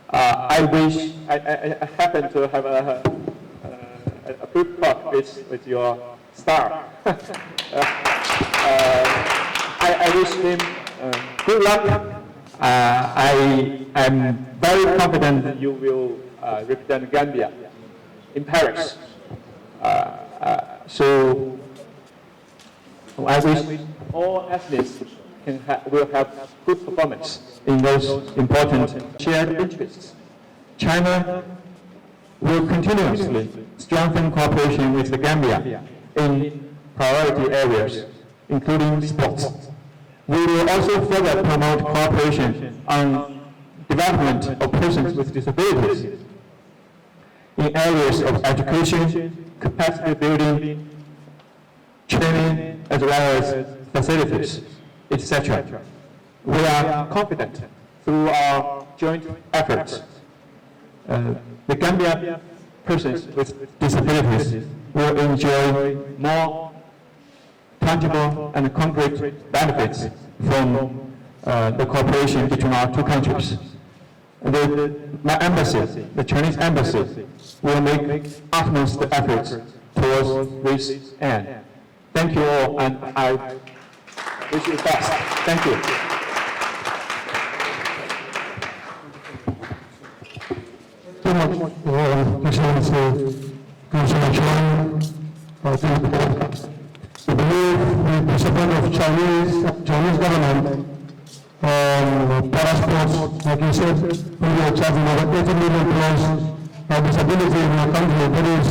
F: I happen to have a good talk with your star. I wish him good luck. I am very confident that you will represent Gambia in Paris. So I wish all athletes will have good performance in those important shared interests. China will continuously strengthen cooperation with the Gambia in priority areas, including sports. We will also further promote cooperation on development of persons with disabilities in areas of education, capacity building, training, as well as facilities, etc. We are confident through our joint efforts, the Gambia persons with disabilities will enjoy more tangible and concrete benefits from the cooperation between our two countries. My embassy, the Chinese embassy, will make utmost efforts towards this end. Thank you all, and I wish you the best. Thank you.
A: Excellency, Councillor Chuan, I believe with the support of Chinese government, parasports, like you said, we are charging over 80 million plus disability in our country. That is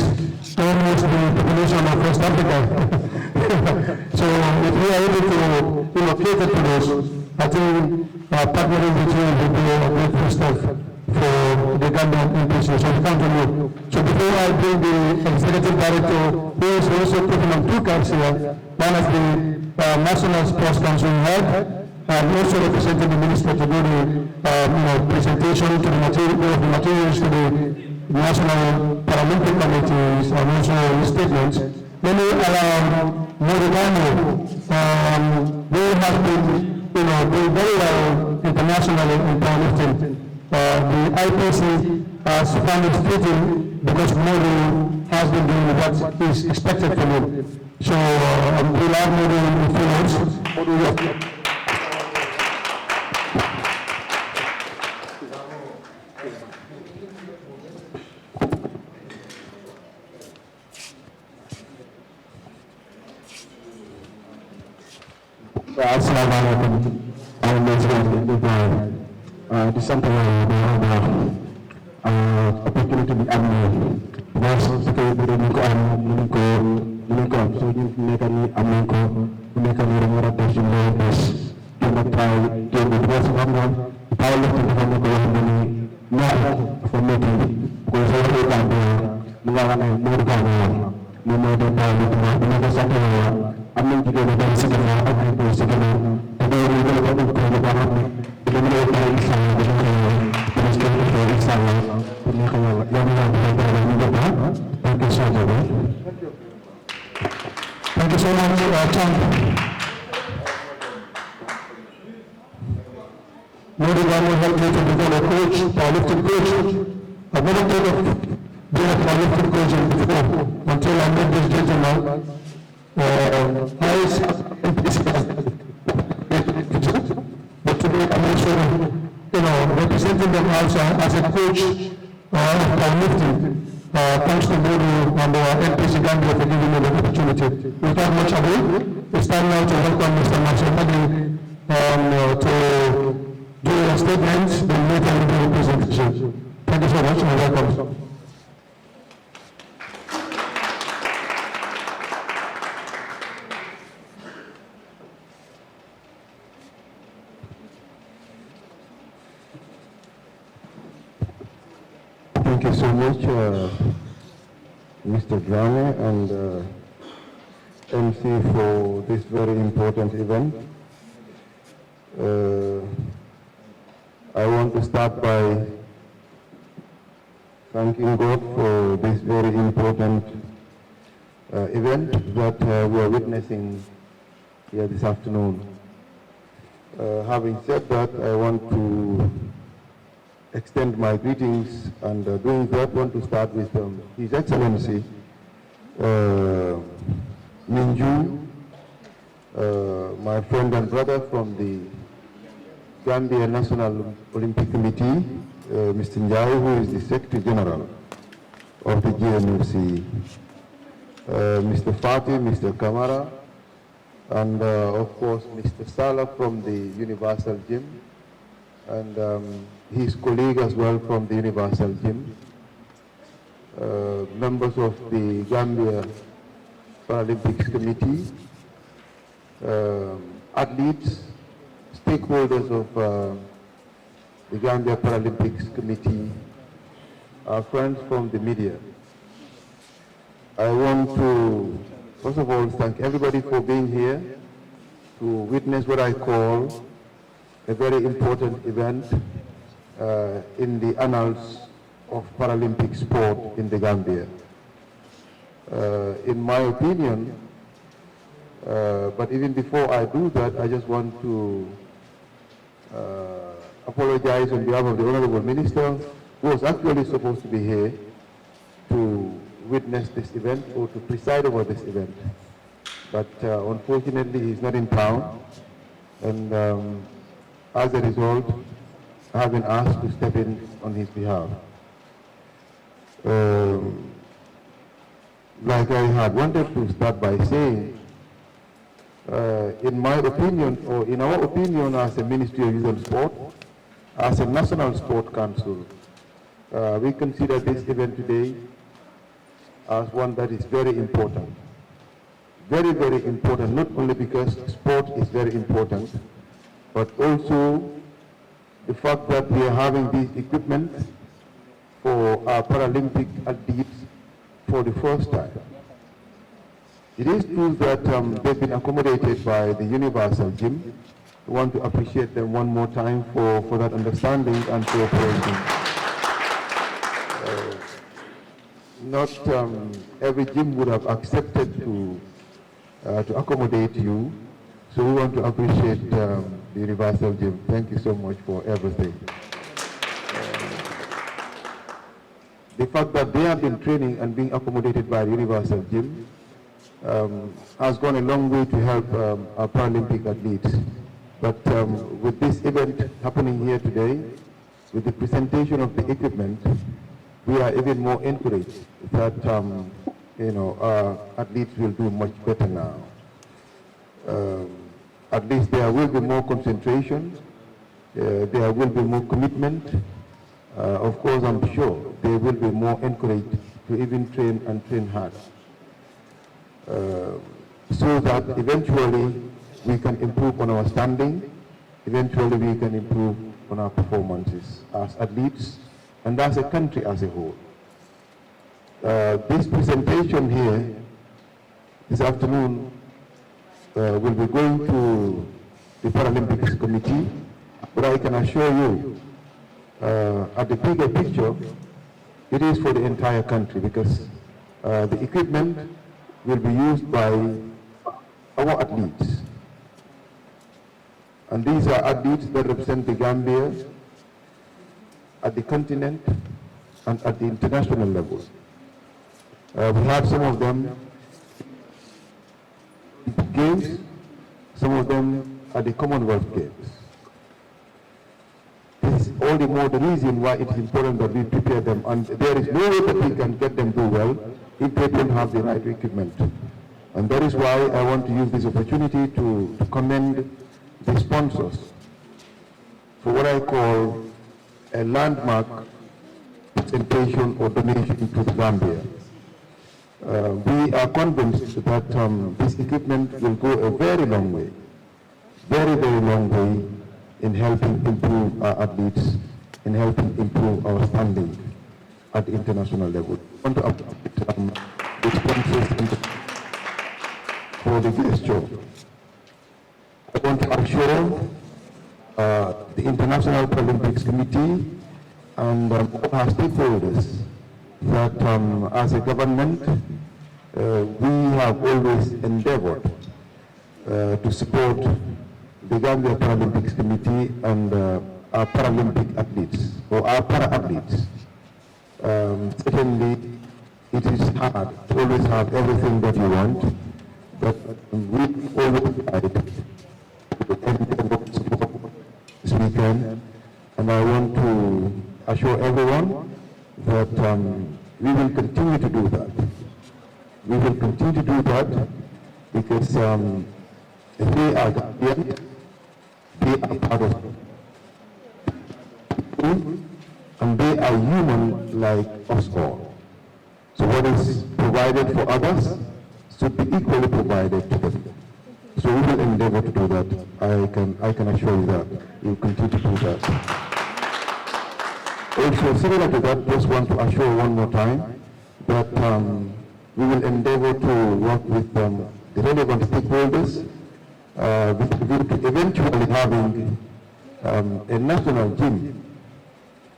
A: almost the population of West Africa. So if we are able to cater to those, I think partnering with you will be a great first step for the Gambian NPC. So we count on you. So before I bring the executive director, who is also putting on two cards here, one of the National Sports Council head, and also representing the minister to do the presentation to the materials to the National Paralympic Committees and also statements. Then we allow Morigano, they have been doing very well internationally in powerlifting. The IPC has found it fitting because Modi has been doing what is expected from him. So we'll have Modi in a few months. Assalamualaikum. Di samping ada opportunity di amni, bos sekitar berlingkuan melingkup, so mereka ni amni ko, mereka ni orang-orang terjumpa bos, kita try, kita buat semua, powerlifting kita ko yang ini, nak formative, ko saya kita mengalami murgana, memodern powerlifting, mereka satu amni juga dari segala apa itu segala, tapi mereka dapat berkembang. Thank you so much, Chan. Modi will help me to become a coach, powerlifting coach. I've never thought of being a powerlifting coach before until I met this gentleman. Hi, NPC. participate and also, representing them as a coach of powerlifting. Thanks to Bodo and NPC Gambia for giving me the opportunity. Without much ado, it's time now to welcome Mr. Marcel to do your statements, then later we will presentation. Thank you so much and welcome.
G: Thank you so much, Mr. Drame and MC for this very important event. I want to start by thanking God for this very important event that we are witnessing here this afternoon. Having said that, I want to extend my greetings, and doing that, want to start with His Excellency Minju, my friend and brother from the Gambia National Olympic Committee, Mr. Njai, who is the Secretary General of the GNUC, Mr. Fatih, Mr. Kamara, and of course Mr. Salah from the Universal Gym, and his colleague as well from the Universal Gym, members of the Gambia Paralympics Committee, athletes, stakeholders of the Gambia Paralympics Committee, our friends from the media. I want to, first of all, thank everybody for being here to witness what I call a very important event in the annals of Paralympic sport in the Gambia. In my opinion, but even before I do that, I just want to apologize on behalf of the Honorable Minister, who was actually supposed to be here to witness this event or to preside over this event. But unfortunately, he's not in town, and as a result, I have been asked to step in on his behalf. Like I had wanted to start by saying, in my opinion, or in our opinion as a Ministry of Youth and Sport, as a National Sport Council, we consider this event today as one that is very important. Very, very important, not only because sport is very important, but also the fact that we are having these equipment for our Paralympic athletes for the first time. It is true that they've been accommodated by the Universal Gym. We want to appreciate them one more time for that understanding and cooperation. Not every gym would have accepted to accommodate you, so we want to appreciate the Universal Gym. Thank you so much for everything. The fact that they have been training and being accommodated by the Universal Gym has gone a long way to help our Paralympic athletes. But with this event happening here today, with the presentation of the equipment, we are even more encouraged that our athletes will do much better now. At least there will be more concentration, there will be more commitment. Of course, I'm sure they will be more encouraged to even train and train hard, so that eventually we can improve on our standing, eventually we can improve on our performances as athletes and as a country as a whole. This presentation here this afternoon will be going to the Paralympics Committee, but I can assure you, at the bigger picture, it is for the entire country, because the equipment will be used by our athletes. And these are athletes that represent the Gambia at the continent and at the international level. We have some of them Games, some of them at the Commonwealth Games. the more the reason why it is important that we prepare them, and there is no way that we can get them do well if they don't have the right equipment. And that is why I want to use this opportunity to commend the sponsors for what I call a landmark presentation or donation to the Gambia. We are convinced that this equipment will go a very long way, very, very long way in helping improve our athletes, in helping improve our standing at the international level. I want to appreciate the sponsors for the gesture. I want to assure the International Paralympics Committee and all our stakeholders that as a government, we have always endeavored to support the Gambia Paralympics Committee and our Paralympic athletes, or our para-athletes. Certainly, it is hard to always have everything that you want, but we always try to support this weekend, and I want to assure everyone that we will continue to do that. We will continue to do that because they are Gambian, they are part of it, and they are human like us all. So what is provided for others should be equally provided to them. So we will endeavor to do that. I can assure you that we will continue to do that. Also, similar to that, just want to assure one more time that we will endeavor to work with the relevant stakeholders with view to eventually having a national gym.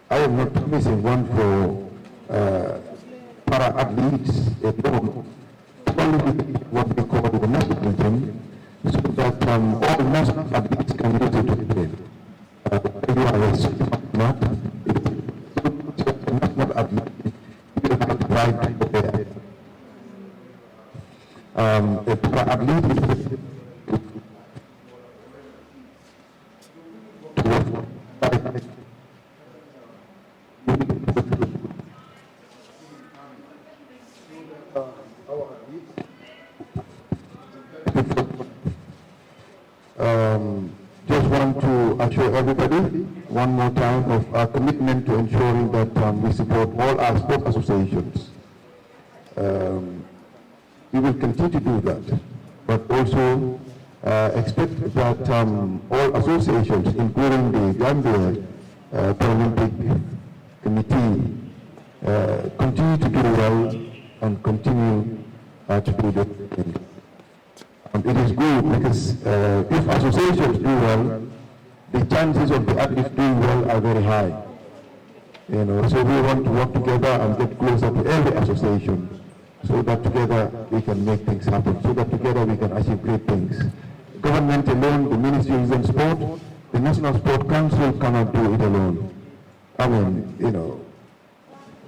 G: I am not promising one for para-athletes alone, only what we call the national gym, so that all national athletes can use it to train. Not national athlete, you have the right to go there. A para-athlete is to work. Just want to assure everybody one more time of our commitment to ensuring that we support all our sport associations. We will continue to do that, but also expect that all associations, including the Gambia Paralympic Committee, continue to do well and continue to do the thing. It is good because if associations do well, the chances of the athletes doing well are very high. You know, so we want to work together and get closer to every association, so that together we can make things happen, so that together we can achieve great things. Government alone, the Ministry of Youth and Sport, the National Sport Council cannot do it alone. I mean, you know,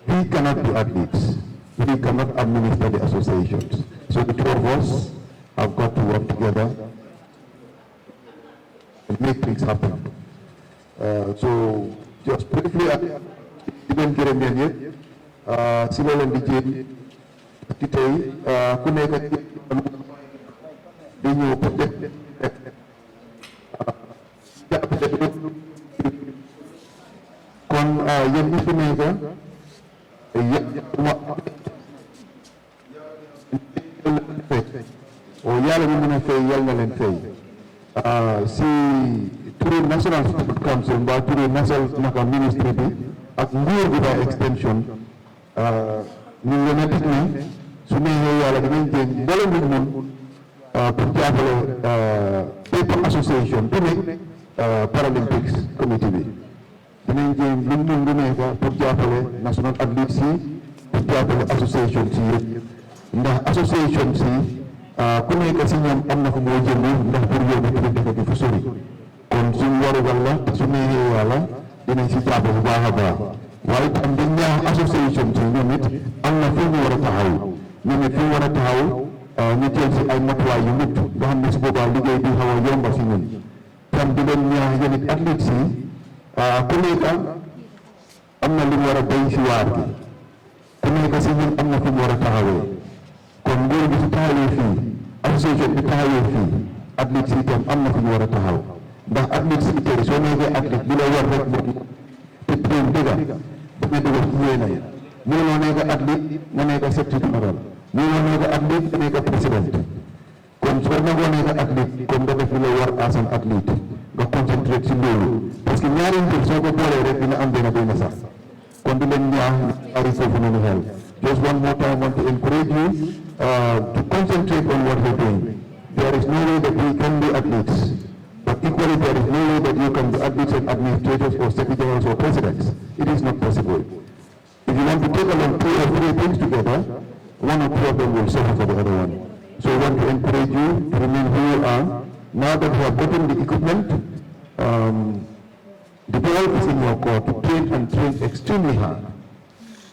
G: we cannot be athletes. We cannot administer the associations. So the two of us have got to work together and make things happen. So just briefly, even Jeremiah yet, Silo and DJ, today, Kuneka, the new project, Kon Yen Kuneka, o yàlla ñu mën a fay yàlla na leen fay si turu National Sport Council mbaa turu national naka ministry bi ak nguur bi by extension ñu ngi leen a dig ne su neexee yàlla dinañ jéem mboolem lu mun pour jàppale bépp association bu ne Paralympics committee bi dinañ jéem lu mun lu nekk pour jàppale national athletes yi pour jàppale association si yëpp ndax association si ku nekk si ñoom am na fu moo jënd ndax pour yóbbu tamit dafa di fu sori kon suñ warugal la su neexee yàlla dinañ si jàpp bu baax a baax waaye tam dañ ñaax association si ñoom it am na fi ñu war a taxaw ñoom it fi ñu war a taxaw ñu jël si ay matuwaay yu mucc nga xam ne su boobaa liggéey bi xaw a yomba si ñun tam di leen ñaax yéen it athlètes yi ku nekk am na lu mu war a béy si waar gi ku nekk si ñun am na fi mu war a taxawee kon nguur gi su taxawee fii association bi taxawee fii athlète si itam am na fi mu war a taxaw ndax athlète si tey soo nekkee athlète bi la war rek moo te train dëgga bu nga dëgga ci yéena yi mënuloo nekk athlète nga nekk secrétaire général mënuloo nekk athlète nga nekk président kon soo nangoo nekk athlète kon nga def li la war as an athlète nga concentré ci loolu parce que ñaari mbir soo ko boolee rek dina am benn sax kon di leen ñaax ari foofu noonu xel just one more time want to encourage you to concentrate on what you're doing. There is no way that we can be athletes, but equally there is no way that you can be athletes and administrators or secretaries or presidents. It is not possible. If you want to take along 2 or 3 things together, one or two of them will suffer for the other one. So I want to encourage you to remain who you are. Now that you have gotten the equipment, the ball is in your court to train and train extremely hard.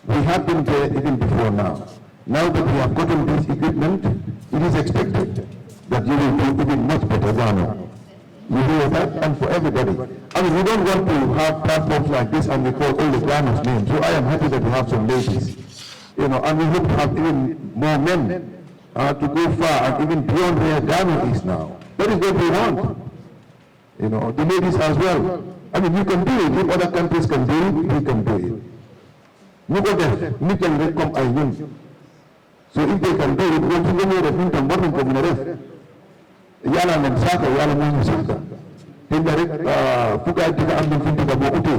G: We have been there even before now. Now that we have gotten this equipment, it is expected that you will do even much better than now. You hear that? And for everybody. I mean, we don't want to have platforms like this and we call all the Ghana's names. So I am happy that we have some ladies. You know, and we hope to have even more men to go far and even beyond where Ghana is now. That is what we want. You know, the ladies as well. I mean, you can do it. If other countries can do it, we can do it. You go there, you can come a young. So if they can do it, once you go there, you can work in the yala ng saka, yala mo yung saka. Hindi rin, pagka di ka andang hindi ka bukuti.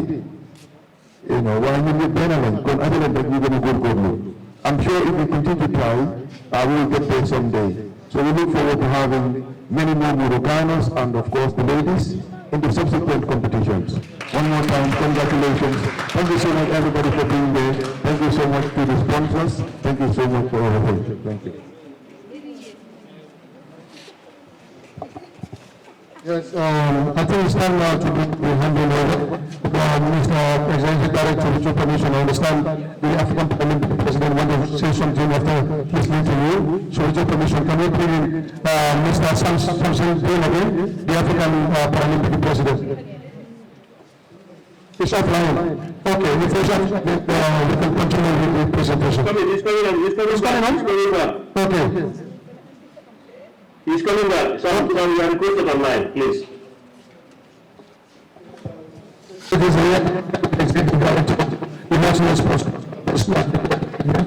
G: You know, wala nyo yung pena lang, kung ano lang, you're going to go. I'm sure if we continue to try, we will get there someday. So we look forward to having many more Morocanos and of course the ladies in the subsequent competitions. One more time, congratulations. Thank you so much everybody for being there. Thank you so much to the sponsors. Thank you so much for everything. Thank you.
A: Yes, I think it's time now to be handing over. Mr. Executive Director, with your permission, I understand the African Paralympic President wanted to say something after listening to you. So with your permission, can we bring in Mr. Samson again, the African Paralympic President? It's offline. Okay, if it's off, we can continue with the presentation. It's coming on. Okay.
C: He's coming back. Some you are requested online, please.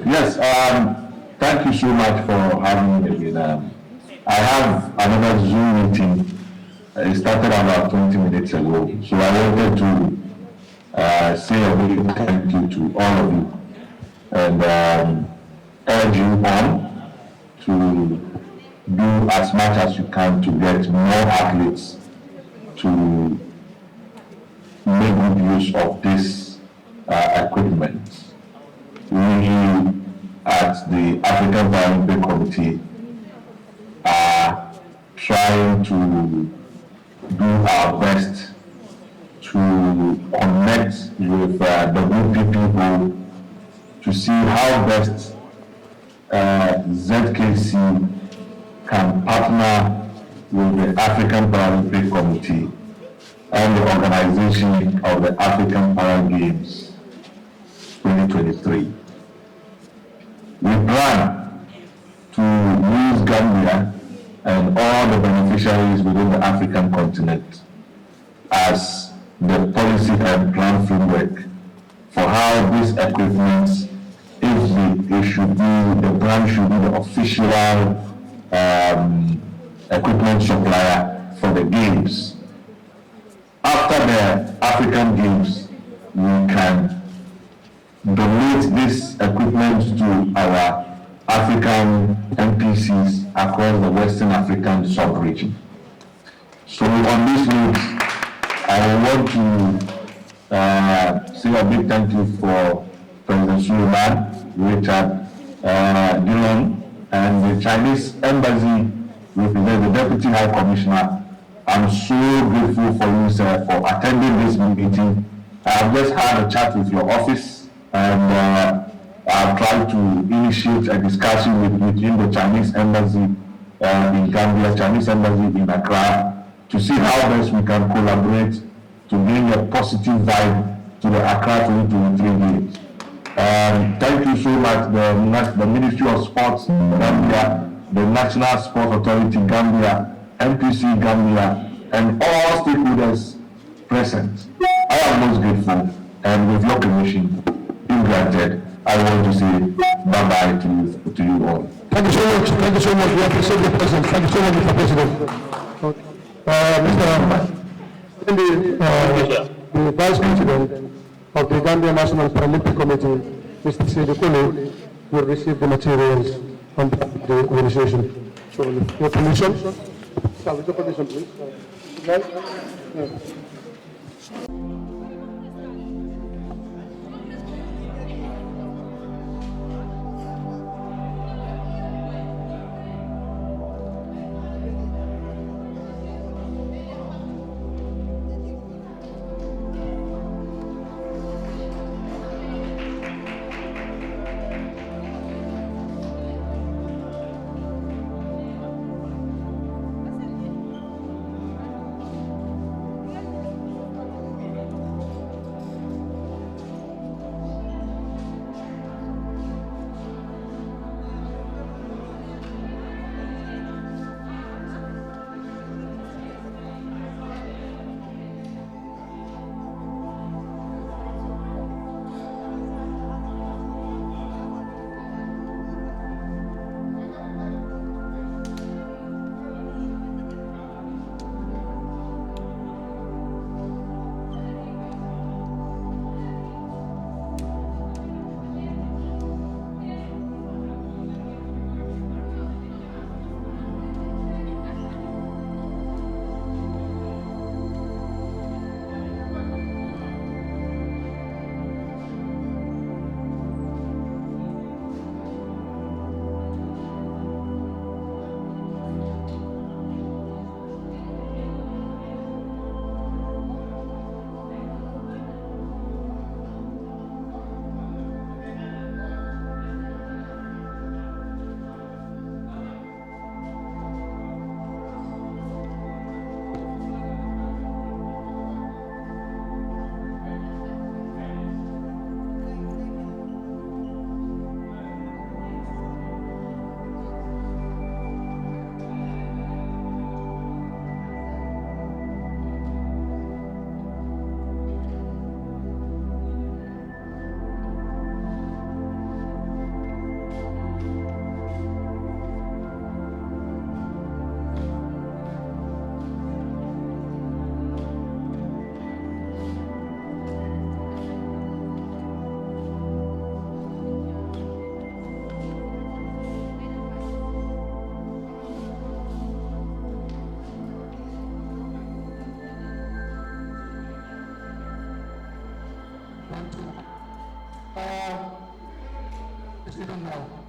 D: Yes, thank you so much for having me again. I have another Zoom meeting. It started about 20 minutes ago. So I wanted to say a big thank you to all of you and urge you on to do as much as you can to get more athletes to make good use of this equipment. We at the African Paralympic Committee are trying to do our best to connect with WP people to see how best ZKC can partner with the African Paralympic Committee and the organization of the African Para Games 2023. We plan to use Gambia and all the beneficiaries within the African continent as the policy and plan framework for how this equipment, the brand should be the official equipment supplier for the games. After the African Games, we can donate this equipment to our African NPCs across the Western African sub-region. So on this note, I want to say a big thank you for President Suleiman, Richard Dillon, and the Chinese Embassy represent the Deputy High Commissioner. I'm so grateful for you, sir, for attending this meeting. I've just had a chat with your office, and I've tried to initiate a discussion between the Chinese Embassy in Gambia, Chinese Embassy in Accra, to see how best we can collaborate to bring a positive vibe to to the Accra 2023 Games. Thank you so much, the Ministry of Sports Gambia, the National Sports Authority Gambia, NPC Gambia, and all stakeholders present. I am most grateful, and with your permission, if granted, I want to say bye-bye to you all.
A: Thank you so much. Thank you so much. We appreciate your presence. Thank you so much, Mr. President. The Vice President of the Gambia National Paralympic Committee, Mr. Sidikule, will receive the materials on the organization. So, with your permission, shall we take permission, please? Right? Yeah. Sit down now.